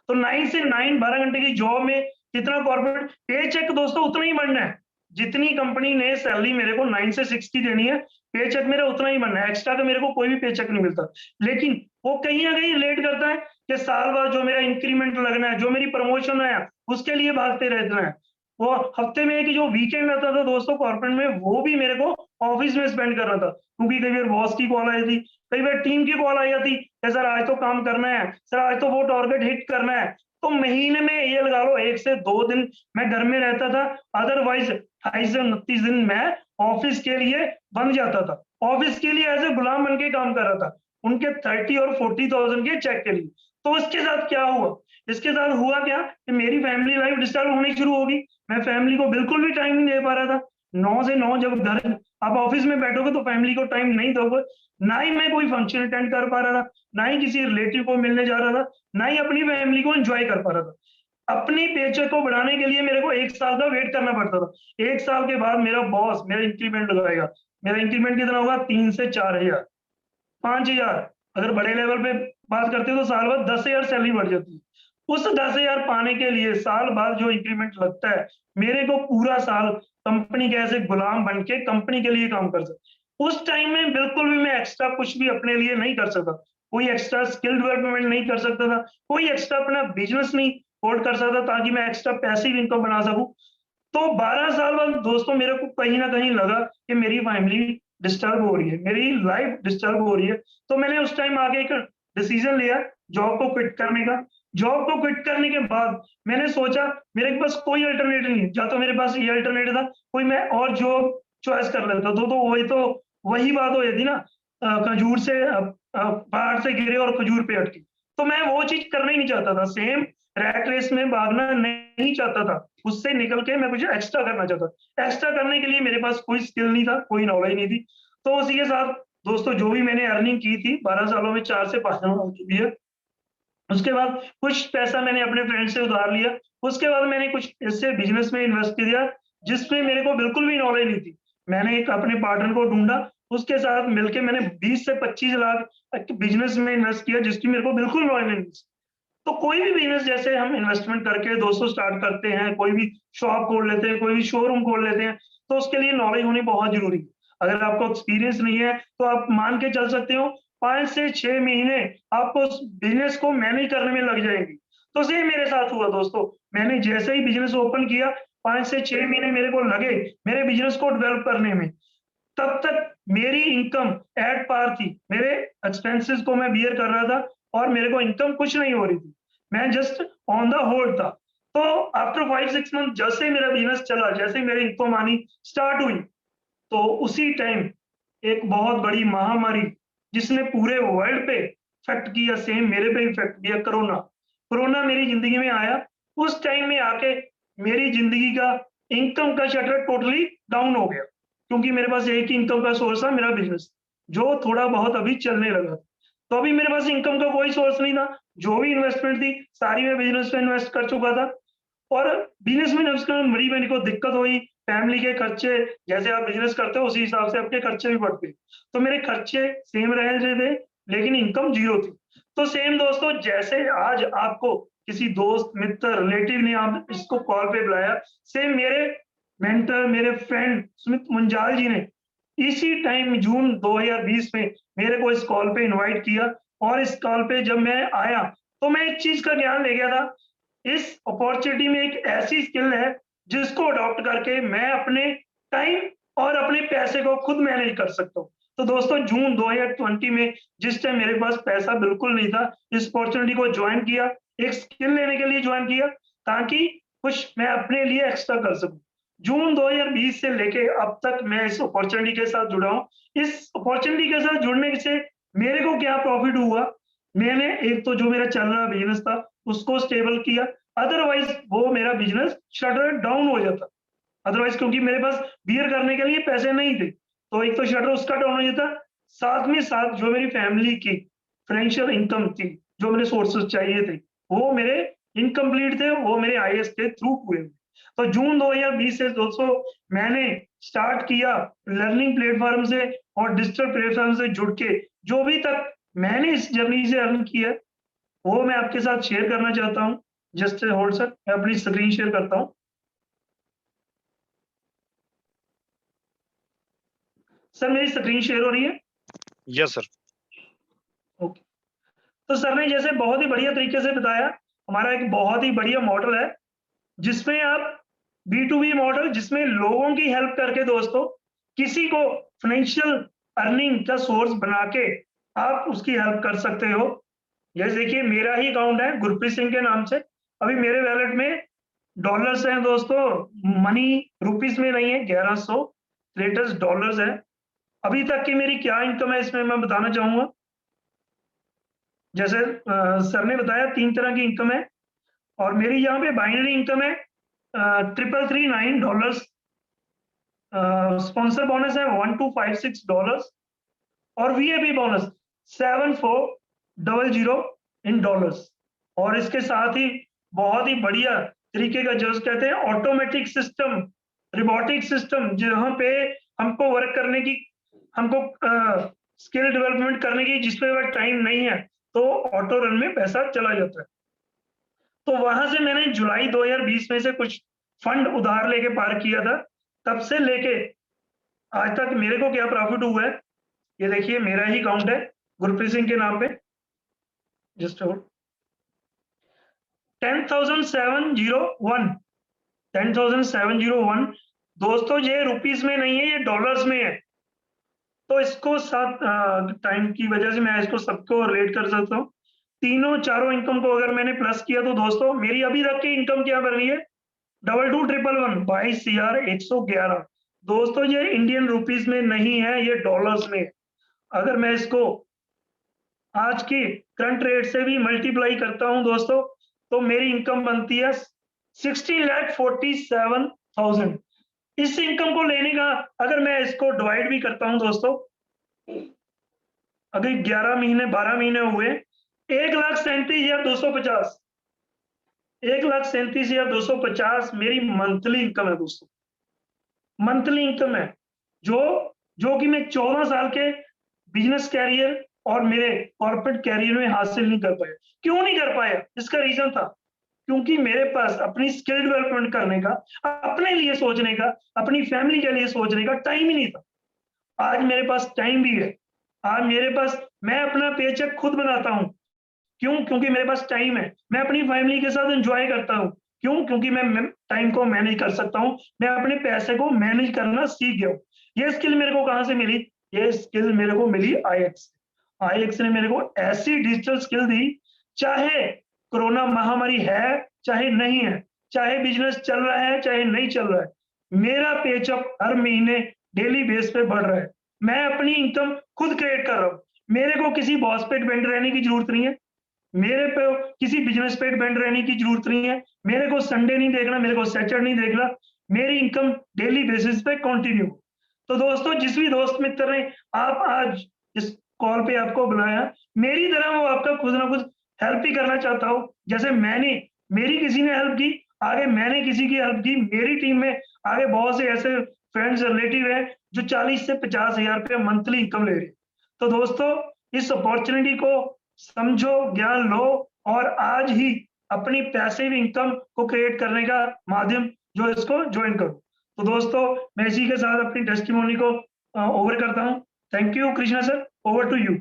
तो 9 से 9 12 घंटे की जॉब में कितना कॉर्पोरेट पे चेक दोस्तों उतना ही बनना है। जितनी कंपनी ने सैलरी मेरे को 9 से 6 की देनी है, पे चेक मेरा उतना ही बनना है। एक्स्ट्रा का मेरे को कोई भी पे चेक नहीं मिलता। लेकिन वो कहीं ना कहीं रिलेट करता है कि साल बाद जो मेरा इंक्रीमेंट लगना है, जो मेरी प्रमोशन है, उसके लिए भागते रहना है। वो हफ्ते में एक जो वीकेंड आता था दोस्तों कॉर्पोरेट में, वो भी मेरे को ऑफिस में स्पेंड कर रहा था, क्योंकि कई बार बॉस की कॉल आई थी, कई बार टीम की कॉल आई जाती कि सर आज तो काम करना है, सर आज तो वो टारगेट हिट करना है। तो महीने में ये लगा लो 1 से 2 दिन मैं घर में रहता था, अदरवाइज 28 से 29 दिन मैं ऑफिस के लिए बन जाता था। ऑफिस के लिए एज ए गुलाम बन के काम कर रहा था, उनके 30 और 40,000 के चेक के लिए। तो इसके साथ क्या हुआ, इसके साथ हुआ क्या कि मेरी फैमिली लाइफ डिस्टर्ब होनी शुरू होगी। मैं फैमिली को बिल्कुल भी टाइम नहीं दे पा रहा था। 9 से 9 जब घर आप ऑफिस में बैठोगे तो फैमिली को टाइम नहीं दोगे। ना ही मैं कोई फंक्शन अटेंड कर पा रहा था, ना ही किसी रिलेटिव को मिलने जा रहा था, ना ही अपनी फैमिली को एंजॉय कर पा रहा था। अपनी पेचेक को बढ़ाने के लिए मेरे को 1 साल का वेट करना पड़ता था। 1 साल के बाद मेरा बॉस मेरा इंक्रीमेंट लगाएगा। मेरा इंक्रीमेंट कितना होगा? 3 से 4,000, 5,000। अगर बड़े लेवल पे बात करते हो तो साल बाद 10,000 सैलरी बढ़ जाती है। उस 10,000 पाने के लिए साल बाद जो इंक्रीमेंट लगता है, मेरे को पूरा साल कंपनी के ऐसे गुलाम बन के कंपनी के लिए काम कर सकता। उस टाइम में बिल्कुल भी मैं एक्स्ट्रा कुछ भी अपने लिए नहीं कर सकता। कोई एक्स्ट्रा स्किल डेवलपमेंट नहीं कर सकता था, कोई एक्स्ट्रा अपना बिजनेस नहीं होल्ड कर सकता ताकि मैं एक्स्ट्रा पैसिव इनकम बना सकूं। तो 12 साल बाद दोस्तों मेरे को कहीं ना कहीं लगा कि मेरी फैमिली डिस्टर्ब हो रही है, मेरी लाइफ डिस्टर्ब हो रही है। तो मैंने उस टाइम आगे एक डिसीजन लिया जॉब को क्विट करने का। जॉब को क्विट करने के बाद मैंने सोचा मेरे पास कोई अल्टरनेटिव नहीं, या तो मेरे पास ये अल्टरनेटिव था कोई मैं और जॉब चॉइस कर लेता। तो वही बात हो जाती ना, खजूर से पहाड़ से गिरे और खजूर पे अटकी। तो मैं वो चीज करना ही नहीं चाहता था, सेम रैट रेस में भागना नहीं चाहता था। उससे निकल के मैं कुछ एक्स्ट्रा करना चाहता। एक्स्ट्रा करने के लिए मेरे पास कोई स्किल नहीं था, कोई नॉलेज नहीं थी। तो उसी के साथ दोस्तों जो भी मैंने अर्निंग की थी 12 सालों में 4 से 5 हो चुकी है। उसके बाद कुछ पैसा मैंने अपने फ्रेंड से उधार लिया। उसके बाद मैंने कुछ इससे बिजनेस में इन्वेस्ट किया जिसमें मेरे को बिल्कुल भी नॉलेज नहीं थी। मैंने एक अपने पार्टनर को ढूंढा, उसके साथ मिलके मैंने 20 से 25 लाख बिजनेस में इन्वेस्ट किया, जिसकी मेरे को बिल्कुल नॉलेज नहीं थी। तो कोई भी बिजनेस जैसे हम इन्वेस्टमेंट करके दोस्तों स्टार्ट करते हैं, कोई भी शॉप खोल लेते हैं, कोई भी शोरूम खोल लेते हैं, तो उसके लिए नॉलेज होनी बहुत जरूरी है। अगर आपको एक्सपीरियंस नहीं है तो आप मान के चल सकते हो 5 से 6 महीने आपको उस बिजनेस को मैनेज करने में लग जाएंगे। तो सेम मेरे साथ हुआ दोस्तों, मैंने जैसे ही बिजनेस ओपन किया 5 से 6 महीने मेरे को लगे मेरे बिजनेस को डेवलप करने में। तब तक मेरी इनकम एट पार थी, मेरे एक्सपेंसेस को मैं बियर कर रहा था और मेरे को इनकम कुछ नहीं हो रही थी, मैं जस्ट ऑन द होल्ड था। तो आफ्टर 5-6 मंथ जैसे मेरा बिजनेस चला, जैसे मेरी इनकम आनी स्टार्ट हुई, तो उसी टाइम एक बहुत बड़ी महामारी जिसने पूरे वर्ल्ड पे इफेक्ट किया, सेम मेरे पे इफेक्ट किया, कोरोना। कोरोना मेरी जिंदगी में आया, उस टाइम में आके मेरी जिंदगी का इनकम का शटर टोटली डाउन हो गया, क्योंकि मेरे पास एक ही इनकम का सोर्स था, मेरा बिजनेस, जो थोड़ा बहुत अभी चलने लगा। तो अभी मेरे पास इनकम का कोई सोर्स नहीं था, जो भी इन्वेस्टमेंट थी सारी मैं बिजनेस में इन्वेस्ट कर चुका था। और बिजनेस में इन्वेस्ट करने में बड़ी मेरे को दिक्कत हुई, फैमिली के खर्चे, जैसे आप बिजनेस करते हो उसी हिसाब से आपके खर्चे भी बढ़ते हैं। तो मेरे खर्चे सेम रह रहे थे लेकिन इनकम जीरो थी। तो सेम दोस्तों, जैसे आज आपको किसी दोस्त मित्र रिलेटिव ने आप इसको कॉल पे बुलाया, सेम मेरे मेंटर मेरे फ्रेंड सुमित मुंजाल जी ने इसी टाइम जून 2020 में मेरे को इस कॉल पे इनवाइट किया। और इस कॉल पे जब मैं आया तो मैं एक चीज का ज्ञान ले गया था, इस अपॉर्चुनिटी में एक ऐसी स्किल है जिसको अडॉप्ट करके मैं अपने टाइम और अपने पैसे को खुद मैनेज कर सकता हूँ। तो दोस्तों जून 2020 में जिस टाइम मेरे पास पैसा बिल्कुल नहीं था, इस अपॉर्चुनिटी को ज्वाइन किया, एक स्किल लेने के लिए ज्वाइन किया ताकि कुछ मैं अपने लिए एक्स्ट्रा कर सकूं। जून 2020 से लेके अब तक मैं इस अपॉर्चुनिटी के साथ जुड़ा हूं। इस अपॉर्चुनिटी के साथ जुड़ने से मेरे को क्या प्रॉफिट हुआ, मैंने एक तो जो मेरा चल रहा बिजनेस था उसको स्टेबल किया, अदरवाइज वो मेरा बिजनेस शटर डाउन हो जाता। अदरवाइज क्योंकि मेरे पास बियर करने के लिए पैसे नहीं थे, तो एक तो शटर उसका डाउन हो जाता, साथ में साथ जो मेरी फैमिली की फाइनेंशियल इनकम थी, जो मेरे सोर्सेस चाहिए थे, वो मेरे इनकम्प्लीट थे, वो मेरे आईएएस के थ्रू हुए। तो जून 2020 से दोस्तों मैंने स्टार्ट किया लर्निंग प्लेटफॉर्म से और डिजिटल प्लेटफॉर्म से जुड़ के जो भी तक मैंने इस जर्नी से अर्न किया वो मैं आपके साथ शेयर करना चाहता हूँ। जस्ट होल्ड सर, मैं अपनी स्क्रीन शेयर करता हूँ। सर मेरी स्क्रीन शेयर हो रही है? Yes sir. ओके। तो सर ने जैसे बहुत ही बढ़िया तरीके से बताया, हमारा एक बहुत ही बढ़िया मॉडल है जिसमें आप B2B मॉडल, जिसमें लोगों की हेल्प करके दोस्तों किसी को फाइनेंशियल अर्निंग का सोर्स बना के आप उसकी हेल्प कर सकते हो। जैसे देखिए मेरा ही अकाउंट है गुरप्रीत सिंह के नाम से, अभी मेरे वैलेट में डॉलर्स हैं दोस्तों, मनी रुपीस में नहीं है, 1100 लेटेस्ट डॉलर्स है। अभी तक की मेरी क्या इनकम है इसमें मैं बताना चाहूंगा। जैसे सर ने बताया 3 तरह की इनकम है और मेरी यहाँ पे बाइनरी इनकम है $339, स्पॉन्सर बोनस है $1256 और वीएपी बोनस 7400 इन डॉलर्स। और इसके साथ ही बहुत ही बढ़िया तरीके का जो कहते हैं ऑटोमेटिक सिस्टम, रिबोटिक सिस्टम, जहाँ पे हमको वर्क करने की, हमको स्किल डेवलपमेंट करने की जिसपे टाइम नहीं है तो ऑटो रन में पैसा चला जाता है। तो वहां से मैंने जुलाई 2020 में से कुछ फंड उधार लेके पार किया था, तब से लेके आज तक मेरे को क्या प्रॉफिट हुआ है, ये देखिए मेरा ही अकाउंट है गुरप्रीत सिंह के नाम पे, जस्ट 10,701 10,701 दोस्तों, ये रुपीस में नहीं है, ये डॉलर्स में है। तो इसको साथ टाइम की वजह से मैं इसको सबको रिलेट कर सकता हूँ। तीनों चारों इनकम को अगर मैंने प्लस किया तो दोस्तों मेरी अभी तक की इनकम क्या बन रही है, 22,111 22,111। दोस्तों ये इंडियन रुपीस में नहीं है, ये डॉलर्स में। अगर मैं इसको आज की करंट रेट से भी मल्टीप्लाई करता हूं दोस्तों तो मेरी इनकम बनती है 60,47,000। इस इनकम को लेने का अगर मैं इसको डिवाइड भी करता हूं दोस्तों, अगर 11 महीने 12 महीने हुए, 1,37,250 1,37,250 मेरी मंथली इनकम है दोस्तों। मंथली इनकम है, जो कि मैं 14 साल के बिजनेस कैरियर और मेरे कॉर्पोरेट कैरियर में हासिल नहीं कर पाया। क्यों नहीं कर पाया? इसका रीजन था क्योंकि मेरे पास अपनी स्किल डेवलपमेंट करने का, अपने लिए सोचने का, अपनी फैमिली के लिए सोचने का टाइम ही नहीं था। आज मेरे पास टाइम भी है। आज मेरे पास, मैं अपना पेचेक खुद बनाता हूँ। क्यों? क्योंकि मेरे पास टाइम है। मैं अपनी फैमिली के साथ एंजॉय करता हूँ। क्यों? क्योंकि मैं टाइम को मैनेज कर सकता हूँ। मैं अपने पैसे को मैनेज करना सीख गया हूँ। ये स्किल मेरे को कहाँ से मिली? ये स्किल मेरे को मिली आईएक्स। आईएक्स ने मेरे को ऐसी डिजिटल स्किल दी, चाहे कोरोना महामारी है, चाहे नहीं है, चाहे बिजनेस चल रहा है, चाहे नहीं चल रहा है, मेरा पेचेक हर महीने डेली बेस पे बढ़ रहा है। मैं अपनी इनकम खुद क्रिएट कर रहा हूँ। मेरे को किसी बॉस पे डिपेंड रहने की जरूरत नहीं है। मेरे पे किसी बिजनेस पे डिपेंड रहने की जरूरत नहीं है। मेरे को संडे नहीं देखना, मेरे को सैटरडे नहीं देखना। मेरी इनकम डेली बेसिस पे कंटिन्यू। तो दोस्तों, जिस भी दोस्त मित्र ने आप आज इस कॉल पे आपको बुलाया, मेरी तरह वो आपका कुछ ना कुछ हेल्प ही करना चाहता हूँ। जैसे मैंने, मेरी किसी ने हेल्प की, आगे मैंने किसी की हेल्प की। मेरी टीम में आगे बहुत से ऐसे फ्रेंड्स रिलेटिव हैं जो 40 से 50,000 रुपये मंथली इनकम ले रहे हैं। तो दोस्तों, इस अपॉर्चुनिटी को समझो, ज्ञान लो और आज ही अपनी पैसिव इनकम को क्रिएट करने का माध्यम जो इसको ज्वाइन करो। तो दोस्तों, मैं इसी के साथ अपनी टेस्टिमोनी को ओवर करता हूँ। Thank you Krishna sir, over to you.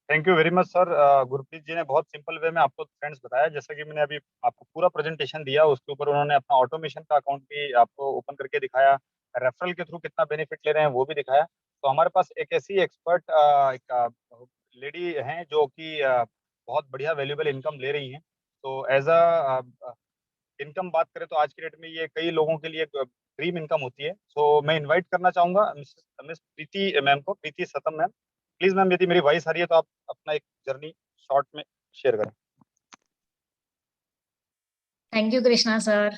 Thank you very much sir. Gurpreet ji ने बहुत सिंपल वे में आपको फ्रेंड्स बताया, जैसा कि मैंने अभी आपको पूरा प्रेजेंटेशन दिया, उसके ऊपर उन्होंने अपना ऑटोमेशन का अकाउंट भी आपको ओपन करके दिखाया, रेफरल के थ्रू कितना बेनिफिट ले रहे हैं वो भी दिखाया। तो हमारे पास एक ऐसी एक्सपर्ट एक लेडी हैं जो कि बहुत बढ़िया वैल्यूएबल इनकम ले रही हैं। तो एज अ इनकम बात करें तो आज की डेट में ये कई लोगों के लिए ड्रीम इनकम होती है। सो मैं इनवाइट करना चाहूंगा मिस प्रीति मैम को, प्रीति सतम मैम। प्लीज मैम, यदि मेरी वॉइस आ रही है तो आप अपना एक जर्नी शॉर्ट में शेयर करें। Thank you Krishna sir.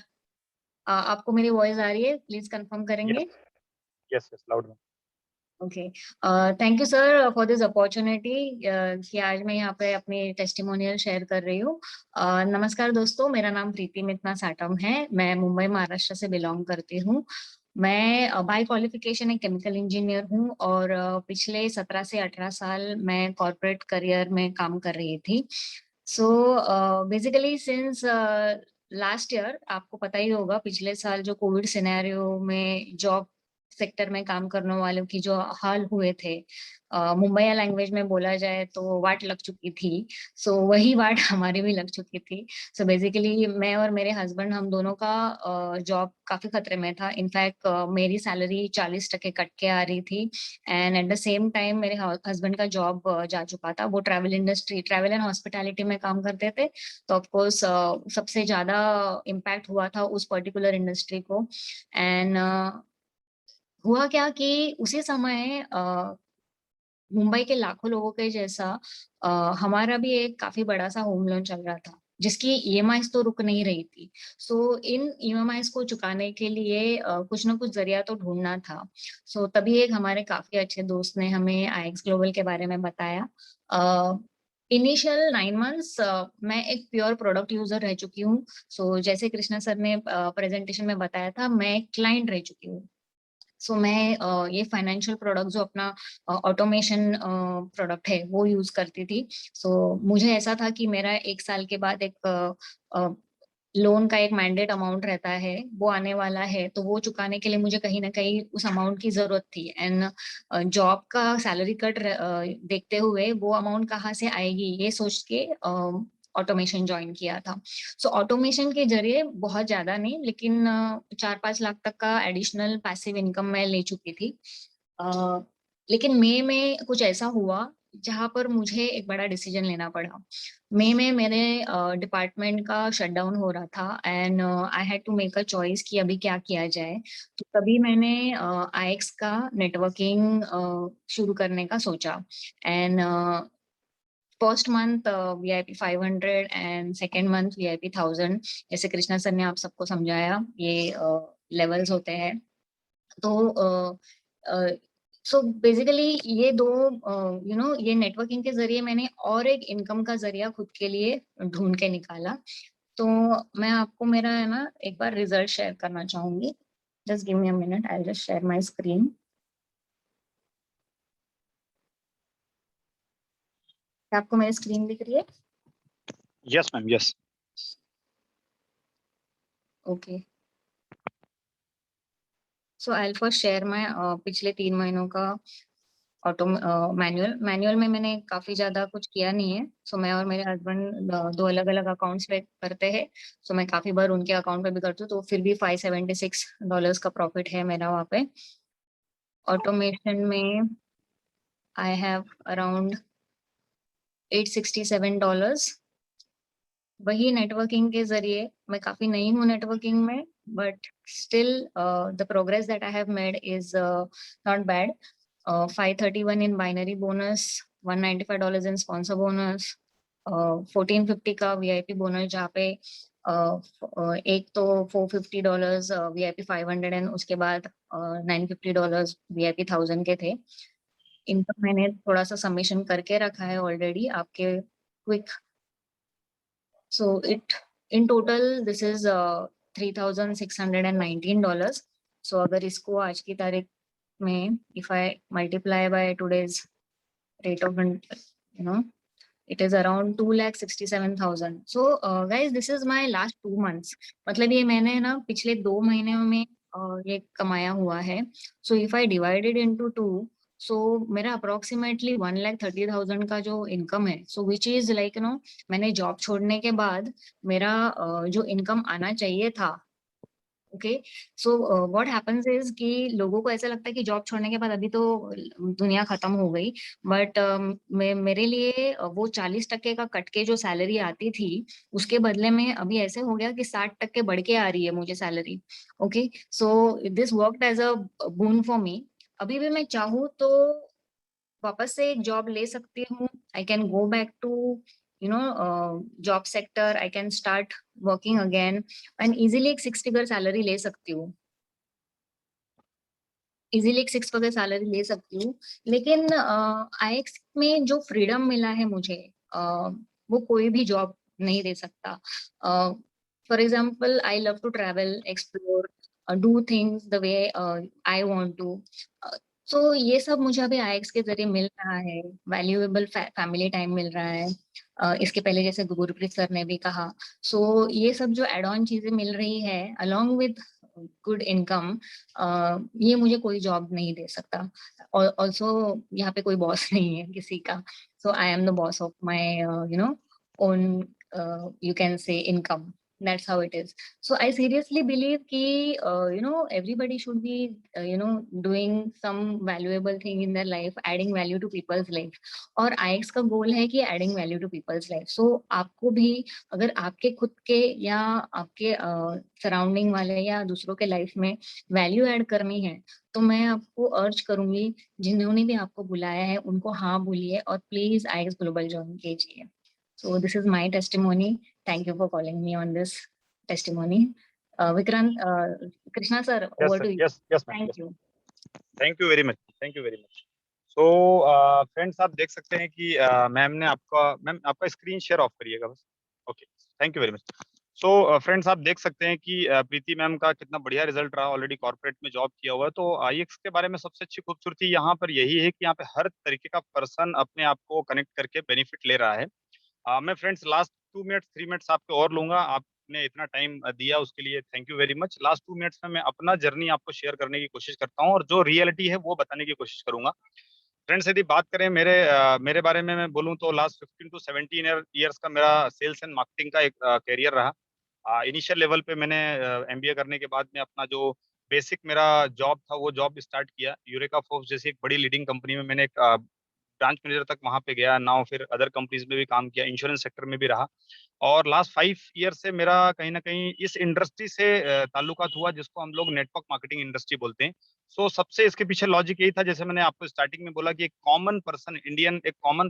आपको मेरी वॉइस आ रही है? प्लीज कंफर्म करेंगे। यस यस यस, लाउड में। Okay, thank you sir for this opportunity कि आज मैं यहाँ पे अपनी टेस्टिमोनियल शेयर कर रही हूँ। नमस्कार दोस्तों, मेरा नाम प्रीति मितना साटम है। मैं मुंबई महाराष्ट्र से बिलोंग करती हूँ। मैं बाय क्वालिफिकेशन एक केमिकल इंजीनियर हूँ और पिछले 17 से 18 साल मैं कॉर्पोरेट करियर में काम कर रही थी। So basically since last year, आपको पता ही होगा, पिछले साल जो कोविड सिनेरियो में जॉब सेक्टर में काम करने वालों की जो हाल हुए थे, मुंबईया लैंग्वेज में बोला जाए तो वाट लग चुकी थी। सो वही वाट हमारी भी लग चुकी थी। सो बेसिकली मैं और मेरे हस्बैंड, हम दोनों का जॉब काफी खतरे में था। इनफैक्ट मेरी सैलरी 40% कट के आ रही थी and at the same time मेरे हस्बैंड का जॉब जा चुका था। वो travel industry, travel and hospitality में काम करते थे। तो ऑफकोर्स सबसे ज्यादा इम्पैक्ट हुआ था उस पर्टिकुलर इंडस्ट्री को। एंड हुआ क्या कि उसी समय मुंबई के लाखों लोगों के जैसा हमारा भी एक काफी बड़ा सा होम लोन चल रहा था, जिसकी ईएमआईज तो रुक नहीं रही थी। सो इन ईएमआईज को चुकाने के लिए कुछ ना कुछ जरिया तो ढूंढना था। सो तभी एक हमारे काफी अच्छे दोस्त ने हमें आईएक्स ग्लोबल के बारे में बताया। इनिशियल 9 मंथ्स मैं एक प्योर प्रोडक्ट यूजर रह चुकी हूँ। सो जैसे कृष्णा सर ने प्रेजेंटेशन में बताया था, मैं एक क्लाइंट रह चुकी हूँ। सो मैं ये फाइनेंशियल प्रोडक्ट जो अपना ऑटोमेशन प्रोडक्ट है वो यूज करती थी। सो मुझे ऐसा था कि मेरा 1 साल के बाद एक लोन का एक मैंडेट अमाउंट रहता है, वो आने वाला है। तो वो चुकाने के लिए मुझे कहीं ना कहीं उस अमाउंट की जरूरत थी। एंड जॉब का सैलरी कट देखते हुए वो अमाउंट कहाँ से आएगी ये सोच के ऑटोमेशन ज्वाइन किया था। सो ऑटोमेशन के जरिए बहुत ज्यादा नहीं, लेकिन 4-5 लाख तक का एडिशनल पैसिव इनकम मैं ले चुकी थी। लेकिन मई में कुछ ऐसा हुआ जहां पर मुझे एक बड़ा डिसीजन लेना पड़ा। मई में मेरे डिपार्टमेंट का शटडाउन हो रहा था and I had to make a choice कि अभी क्या किया जाए। तो तभी मैंने आईएक्स का नेटवर्किंग शुरू करने का सोचा। And first month VIP 500 and second month VIP 1000, जैसे कृष्णा सर ने आप सबको समझाया, ये लेवल्स होते हैं। तो सो बेसिकली ये दो ये नेटवर्किंग के जरिए मैंने और एक इनकम का जरिया खुद के लिए ढूंढ के निकाला। तो मैं आपको मेरा है ना एक बार रिजल्ट शेयर करना चाहूंगी। Just give me a minute. I'll just share my screen. क्या आपको मेरी स्क्रीन दिख रही है? Yes, ma'am. Yes. Okay. So I'll first share my पिछले 3 महीनों का ऑटो मैनुअल में मैंने काफी ज्यादा कुछ किया नहीं है। सो मैं और मेरे हस्बैंड 2 अलग अलग अकाउंट्स पे करते हैं। सो मैं काफी बार उनके अकाउंट पे भी करती हूँ, तो फिर भी $576 का प्रॉफिट है मेरा वहाँ पे। ऑटोमेशन में आई हैव अराउंड $867। वही नेटवर्किंग के जरिए, मैं काफी नई हूँ नेटवर्किंग में, but still the progress that I have made is not bad. 531 in binary bonus, $195 in sponsor bonus, 1450 का VIP bonus, जहाँ पे एक तो $450 VIP 500 एंड उसके बाद $950 VIP 1000 के थे। इनका मैंने थोड़ा सा सबमिशन करके रखा है ऑलरेडी आपके quick. So it in total this is $3,619. So अगर इसको आज की तारीख में if I multiply by today's rate of it is around 2,67,000. So guys, this is my last 2 months. मतलब ये मैंने ना पिछले 2 महीने में ये कमाया हुआ है। So if I divide it into 2, so मेरा अप्रोक्सीमेटली 1,30,000 का जो इनकम है, so which is like मैंने जॉब छोड़ने के बाद मेरा जो इनकम आना चाहिए था। Okay, so what happens is कि लोगों को ऐसा लगता है कि जॉब छोड़ने के बाद अभी तो दुनिया खत्म हो गई, बट मेरे लिए वो 40% का कट के जो सैलरी आती थी, उसके बदले में अभी ऐसे हो गया कि 60% बढ़ के आ रही है मुझे salary. Okay, so this worked as a boon for me. अभी भी मैं चाहूँ तो वापस से एक जॉब ले सकती हूँ। I can go back to job sector, I can start working again and easily एक 6 फिगर सैलरी ले सकती हूँ। इजीली एक 6 फिगर सैलरी ले सकती हूँ, लेकिन आईएक्स में जो फ्रीडम मिला है मुझे, वो कोई भी जॉब नहीं दे सकता। For example, I love to travel, explore, do things the way I want to. So ये सब मुझे अभी आईएक्स के जरिए मिल रहा है। वैल्यूएबल फैमिली टाइम मिल रहा है। इसके पहले जैसे गुरप्रीत सर ने भी कहा, सो ये सब जो एड ऑन चीजें मिल रही है अलोंग विद गुड इनकम, ये मुझे कोई जॉब नहीं दे सकता। और ऑल्सो यहाँ पे कोई बॉस नहीं है किसी का। So I am the boss of my own, you can say, income. That's how it is. So I seriously believe ki everybody should be doing some valuable thing in their life, adding value to people's life. और IX का गोल है कि adding value to people's life. So आपको भी अगर आपके खुद के या आपके सराउंडिंग वाले या दूसरों के लाइफ में वैल्यू ऐड करनी है, तो मैं आपको अर्ज करूंगी, जिन्होंने भी आपको बुलाया है उनको हाँ बोलिए और प्लीज IX ग्लोबल ज्वाइन कीजिए। So this is my testimony. Thank you for calling me on this testimony. Vikrant, Krishna sir, Yes, over sir. to you. Yes, yes, ma'am. Thank Yes. you. Thank you very much. Thank you very much. So, friends, आप देख सकते हैं कि मैम आपका स्क्रीन शेयर ऑफ करिएगा बस। Okay, thank you very much. So friends, आप देख सकते हैं कि प्रीति मैम का कितना बढ़िया रिजल्ट रहा। ऑलरेडी कॉर्पोरेट में जॉब किया हुआ है। तो आईएक्स के बारे में सबसे अच्छी खूबसूरती यहाँ पर यही है कि यहाँ पे हर तरीके का पर्सन अपने आप को कनेक्ट करके बेनिफिट ले रहा है। मैं फ्रेंड्स लास्ट 2 मिनट्स 3 मिनट्स आपके और लूंगा। आपने इतना टाइम दिया उसके लिए thank you very much. Last 2 minutes में मैं अपना जर्नी आपको शेयर करने की कोशिश करता हूँ और जो रियलिटी है वो बताने की कोशिश करूंगा। फ्रेंड्स, यदि बात करें मेरे बारे में मैं बोलूं तो लास्ट 15 टू 17 ईयर्स का मेरा सेल्स एंड मार्केटिंग का एक कैरियर रहा। इनिशियल लेवल पे मैंने एमबीए करने के बाद में अपना जो बेसिक मेरा जॉब था वो जॉब स्टार्ट किया। यूरेका फोर्ब्स जैसी एक बड़ी लीडिंग कंपनी में मैंने एक ब्रांच मैनेजर तक वहां पे गया। नाउ फिर अदर कंपनीज में भी काम किया, इंश्योरेंस सेक्टर में भी रहा। और लास्ट 5 ईयर से मेरा कहीं ना कहीं इस इंडस्ट्री से ताल्लुकात हुआ जिसको हम लोग नेटवर्क मार्केटिंग इंडस्ट्री बोलते हैं। सो सबसे इसके पीछे लॉजिक यही था, जैसे मैंने आपको स्टार्टिंग में बोला कि एक कॉमन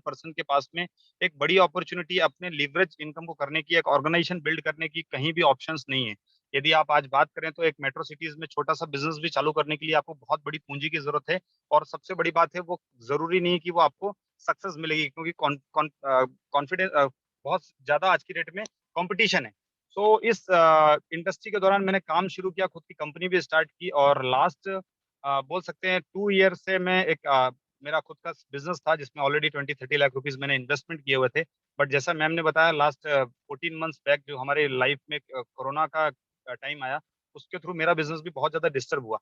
पर्सन के पास में एक बड़ी अपॉर्चुनिटी अपने लिवरेज इनकम को करने की, एक ऑर्गेनाइजेशन बिल्ड करने की कहीं भी ऑप्शंस नहीं है। यदि आप आज बात करें तो एक मेट्रो सिटीज में छोटा सा बिजनेस भी चालू करने के लिए आपको बहुत बड़ी पूंजी की जरूरत है। और सबसे बड़ी बात है, वो जरूरी नहीं है कि वो आपको सक्सेस मिलेगी, क्योंकि कॉन्फिडेंस बहुत ज्यादा आज की डेट में कंपटीशन है। सो इस इंडस्ट्री के दौरान मैंने काम शुरू किया, खुद की कंपनी भी स्टार्ट की, और लास्ट बोल सकते हैं 2 ईयर से मैं एक मेरा खुद का बिजनेस था जिसमें ऑलरेडी 20-30 लाख रुपीज मैंने इन्वेस्टमेंट किए हुए थे। बट जैसा मैम ने बताया, लास्ट 14 मंथ्स बैक जो हमारे लाइफ में कोरोना का टाइम आया, उसके थ्रू मेरा बिजनेस भी बहुत ज्यादा डिस्टर्ब हुआ।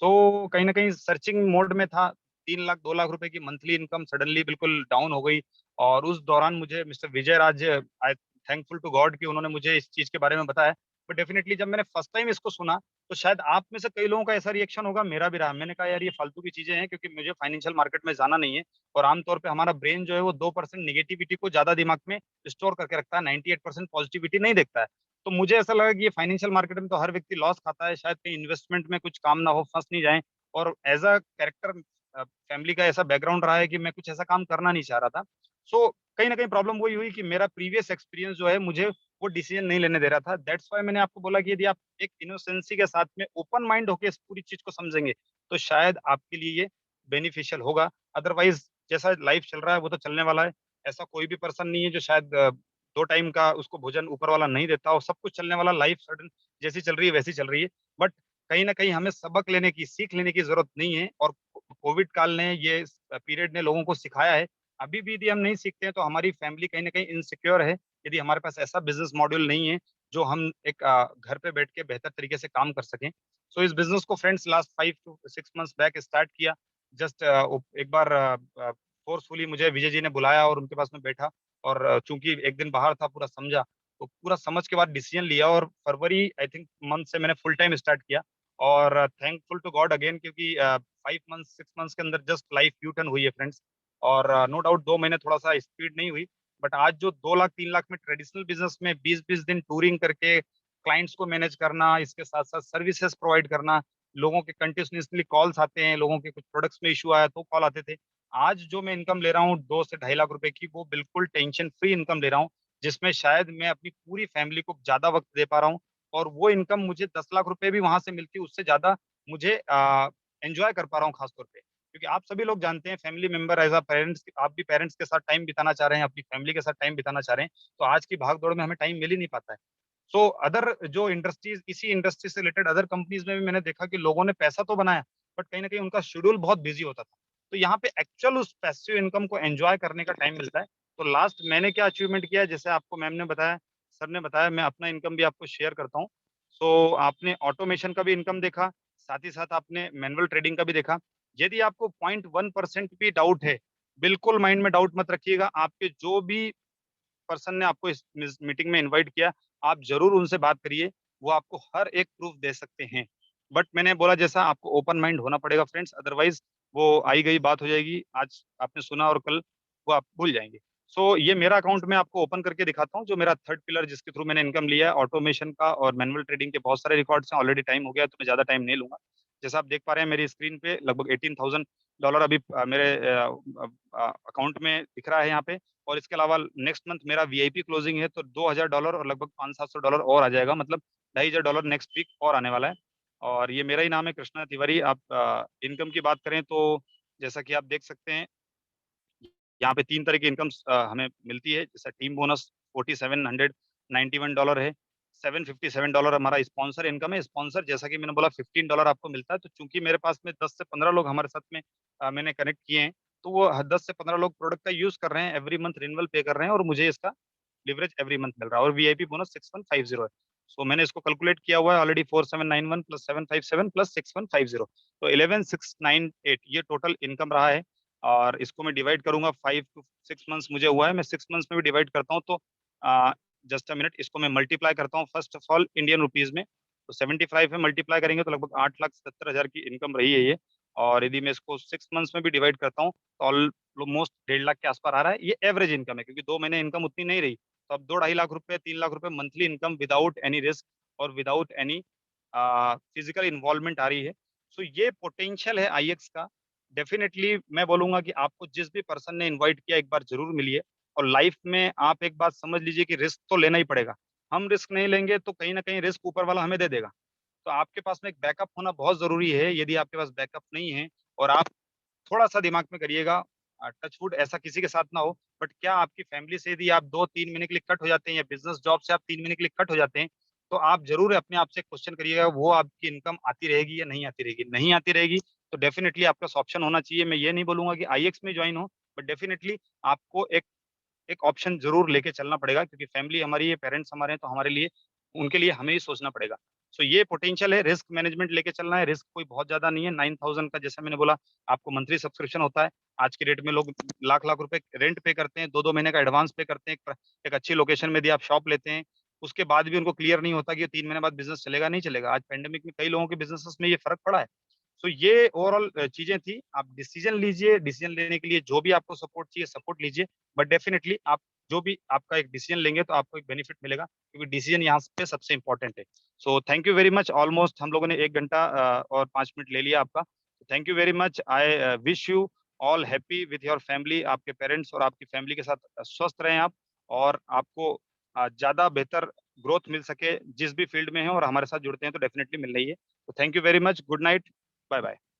सो कहीं ना कहीं सर्चिंग मोड में था। 3 लाख 2 लाख रुपए की मंथली इनकम सडनली बिल्कुल डाउन हो गई। और उस दौरान मुझे mister Vijay Raj, I thankful to God कि उन्होंने मुझे इस चीज के बारे में बताया। बट डेफिनेटली जब मैंने फर्स्ट टाइम इसको सुना, तो शायद आप में से कई लोगों का ऐसा रिएक्शन होगा, मेरा भी रहा। मैंने कहा यार ये फालतू की चीजें हैं, क्योंकि मुझे फाइनेंशियल मार्केट में जाना नहीं है। और आमतौर पे हमारा ब्रेन जो है वो 2% निगेटिविटी को ज्यादा दिमाग में स्टोर करके रखता है, 98% पॉजिटिविटी नहीं देखता है। तो मुझे ऐसा लगा कि ये फाइनेंशियल मार्केट में तो हर व्यक्ति लॉस खाता है, शायद कहीं इन्वेस्टमेंट में कुछ काम ना हो, फंस नहीं जाए। और एज अ कैरेक्टर, फैमिली का ऐसा बैकग्राउंड रहा है कि मैं कुछ ऐसा काम करना नहीं चाह रहा था। सो कहीं ना कहीं प्रॉब्लम वही हुई कि मेरा प्रीवियस एक्सपीरियंस जो है मुझे वो डिसीजन नहीं लेने दे रहा था। दैट्स व्हाई मैंने आपको बोला कि यदि आप एक इनोसेंसी के साथ में ओपन माइंड होकर इस पूरी चीज को समझेंगे, तो शायद आपके लिए ये बेनिफिशियल होगा। अदरवाइज जैसा लाइफ चल रहा है वो तो चलने वाला है। ऐसा कोई भी पर्सन नहीं है जो शायद 2 टाइम का उसको भोजन ऊपर वाला नहीं देता, और सब कुछ चलने वाला। लाइफ सडन जैसी चल रही है वैसी चल रही है। बट कहीं ना कहीं हमें सबक लेने की, सीख लेने की जरूरत नहीं है। और कोविड काल ने, ये पीरियड ने लोगों को सिखाया है। अभी भी यदि हम नहीं सीखते हैं तो हमारी फैमिली कहीं ना कहीं इनसिक्योर है, यदि हमारे पास ऐसा बिजनेस मॉड्यूल नहीं है जो हम एक घर पे बैठ के बेहतर तरीके से काम कर सकें। सो इस बिजनेस को friends last 5 to 6 months back start किया। जस्ट एक बार फोर्सफुली मुझे विजय जी ने बुलाया और उनके पास में बैठा। और चूंकि एक दिन बाहर था, पूरा समझा, तो पूरा समझ के बाद डिसीजन लिया। और फरवरी आई थिंक मंथ से मैंने फुल टाइम स्टार्ट किया। और थैंकफुल टू गॉड अगेन, क्योंकि 5 मंथ 6 मंथ्स के अंदर जस्ट लाइफ यू टर्न हुई है फ्रेंड्स। और नो डाउट 2 महीने थोड़ा सा स्पीड नहीं हुई। बट आज जो 2 लाख 3 लाख में ट्रेडिशनल बिजनेस में 20-20 दिन टूरिंग करके क्लाइंट्स को मैनेज करना, इसके साथ साथ सर्विसेज प्रोवाइड करना, लोगों के कंटिन्यूसली कॉल्स आते हैं, लोगों के कुछ प्रोडक्ट्स में इशू आया तो कॉल आते थे। आज जो मैं इनकम ले रहा हूँ 2 से 2.5 लाख रुपए की, वो बिल्कुल टेंशन फ्री इनकम ले रहा हूँ, जिसमें शायद मैं अपनी पूरी फैमिली को ज्यादा वक्त दे पा रहा हूँ। और वो इनकम मुझे 10 लाख रुपए भी वहां से मिलती है, उससे ज्यादा मुझे एंजॉय कर पा रहा हूँ खासतौर पे। क्योंकि आप सभी लोग जानते हैं, family member as a parents, आप भी पेरेंट्स के साथ टाइम बिताना चाह रहे हैं, अपनी फैमिली के साथ टाइम बिताना चाह रहे हैं, तो आज की भाग दौड़ में हमें टाइम मिल ही नहीं पाता है। सो अदर जो इंडस्ट्रीज, इसी इंडस्ट्री से रिलेटेड अदर कंपनीज में भी मैंने देखा कि लोगों ने पैसा तो बनाया, बट कहीं ना कहीं उनका शेड्यूल बहुत बिजी होता था। तो यहाँ पे एक्चुअल उस पैसिव इनकम को एंजॉय करने का टाइम मिलता है। तो लास्ट मैंने क्या अचीवमेंट किया, जैसे आपको मैम ने बताया, सर ने बताया, मैं अपना इनकम भी आपको शेयर करता हूँ। सो आपने ऑटोमेशन का भी इनकम देखा, साथ ही साथ आपने मैनुअल ट्रेडिंग का भी देखा। यदि आपको 0.1% भी डाउट है, बिल्कुल माइंड में डाउट मत रखिएगा। आपके जो भी पर्सन ने आपको इस मीटिंग में इनवाइट किया, आप जरूर उनसे बात करिए, वो आपको हर एक प्रूफ दे सकते हैं। बट मैंने बोला जैसा, आपको ओपन माइंड होना पड़ेगा फ्रेंड्स, अदरवाइज वो आई गई बात हो जाएगी। आज आपने सुना और कल वो आप भूल जाएंगे। सो ये मेरा अकाउंट मैं आपको ओपन करके दिखाता हूँ, जो मेरा थर्ड पिलर जिसके थ्रू मैंने इनकम लिया है। ऑटोमेशन का और मैनुअल ट्रेडिंग के बहुत सारे रिकॉर्ड्स हैं, ऑलरेडी टाइम हो गया तो मैं ज्यादा टाइम नहीं लूंगा। जैसा आप देख पा रहे हैं मेरी स्क्रीन पे, लगभग $18,000 अभी मेरे अकाउंट में दिख रहा है यहाँ पे। और इसके अलावा नेक्स्ट मंथ मेरा वीआईपी क्लोजिंग है, तो $2,000 और लगभग $500-700 और आ जाएगा, मतलब $2,500 नेक्स्ट वीक और आने वाला है। और ये मेरा ही नाम है, कृष्णा तिवारी। आप इनकम की बात करें तो जैसा कि आप देख सकते हैं, यहाँ पे 3 तरह की इनकम हमें मिलती है। जैसा टीम बोनस $4,791 है। $757 हमारा स्पॉन्सर इनकम है। स्पॉन्सर जैसा कि मैंने बोला $15 आपको मिलता है। तो चूंकि मेरे पास में 10 से 15 लोग हमारे साथ में मैंने कनेक्ट किए हैं, तो वो 10 से 15 लोग प्रोडक्ट का यूज कर रहे हैं, एवरी मंथ रिन्यूअल पे कर रहे हैं, और मुझे इसका लिवरेज एवरी मंथ मिल रहा है। और वीआईपी बोनस 6150 है। सो मैंने इसको कैलकुलेट किया हुआ है ऑलरेडी, 4791 प्लस 757 प्लस 6150, तो 11698 ये टोटल इनकम रहा है। और इसको मैं डिवाइड करूंगा, 5 to 6 मंथ्स मुझे हुआ है, मैं 6 मंथ्स में भी डिवाइड करता हूँ। तो जस्ट अ मिनट, इसको मैं मल्टीप्लाई करता हूँ first of all Indian rupees में। तो 75 में मल्टीप्लाई करेंगे तो लगभग 8,70,000 की इनकम रही है ये। और यदि मैं इसको 6 मंथ्स में भी डिवाइड करता हूँ तो ऑलमोस्ट 1.5 लाख के आसपास आ रहा है। ये एवरेज इनकम है, क्योंकि 2 महीने इनकम उतनी नहीं रही, तो अब 2-2.5 लाख रुपए 3 लाख रुपए monthly income without any risk और विदाउट एनी फिजिकल इन्वॉल्वमेंट आ रही है। सो ये पोटेंशियल है आईएक्स का। डेफिनेटली मैं बोलूंगा कि आपको जिस भी पर्सन ने इनवाइट किया, एक बार जरूर मिलिए। और लाइफ में आप एक बात समझ लीजिए कि रिस्क तो लेना ही पड़ेगा। हम रिस्क नहीं लेंगे तो कहीं ना कहीं रिस्क ऊपर वाला हमें दे देगा। तो आपके पास में एक बैकअप होना बहुत जरूरी है। यदि आपके पास बैकअप नहीं है, और आप थोड़ा सा दिमाग में करिएगा, टचवुड ऐसा किसी के साथ ना हो, बट क्या आपकी फैमिली से यदि आप 2-3 महीने के लिए कट हो जाते हैं या बिजनेस जॉब से आप 3 महीने के लिए कट हो जाते हैं, तो आप जरूर अपने आप से क्वेश्चन करिएगा, वो आपकी इनकम आती रहेगी या नहीं आती रहेगी। नहीं आती रहेगी तो डेफिनेटली आपका ऑप्शन होना चाहिए। मैं ये नहीं बोलूंगा कि आईएक्स में ज्वाइन हो, बट डेफिनेटली आपको एक ऑप्शन जरूर लेके चलना पड़ेगा, क्योंकि फैमिली हमारी है, पेरेंट्स हमारे हैं, तो हमारे लिए उनके लिए हमें ही सोचना पड़ेगा। सो ये पोटेंशियल है, रिस्क मैनेजमेंट लेके चलना है। रिस्क कोई बहुत ज्यादा नहीं है। 9,000 का, जैसा मैंने बोला, आपको मंथली सब्सक्रिप्शन होता है। आज के डेट में लोग लाख लाख रुपए रेंट पे करते हैं, 2-2 महीने का एडवांस पे करते हैं। एक अच्छी लोकेशन में यदि आप शॉप लेते हैं, उसके बाद भी उनको क्लियर नहीं होता कि 3 महीने बाद बिजनेस चलेगा नहीं चलेगा। आज पेंडेमिक में कई लोगों के बिजनेस में ये फर्क पड़ा है। तो ये ओवरऑल चीजें थी। आप डिसीजन लीजिए, डिसीजन लेने के लिए जो भी आपको सपोर्ट चाहिए सपोर्ट लीजिए, बट डेफिनेटली आप जो भी आपका एक डिसीजन लेंगे तो आपको एक बेनिफिट मिलेगा, क्योंकि डिसीजन यहाँ पे सबसे इंपॉर्टेंट है। So thank you very much. Almost हम लोगों ने 1 घंटा और 5 मिनट ले लिया आपका। Thank you very much. I wish you all happy with your family. आपके पेरेंट्स और आपकी फैमिली के साथ स्वस्थ रहें आप, और आपको ज्यादा बेहतर ग्रोथ मिल सके जिस भी फील्ड में है, और हमारे साथ जुड़ते हैं तो डेफिनेटली मिल रही है। तो thank you very much. Good night. Bye bye.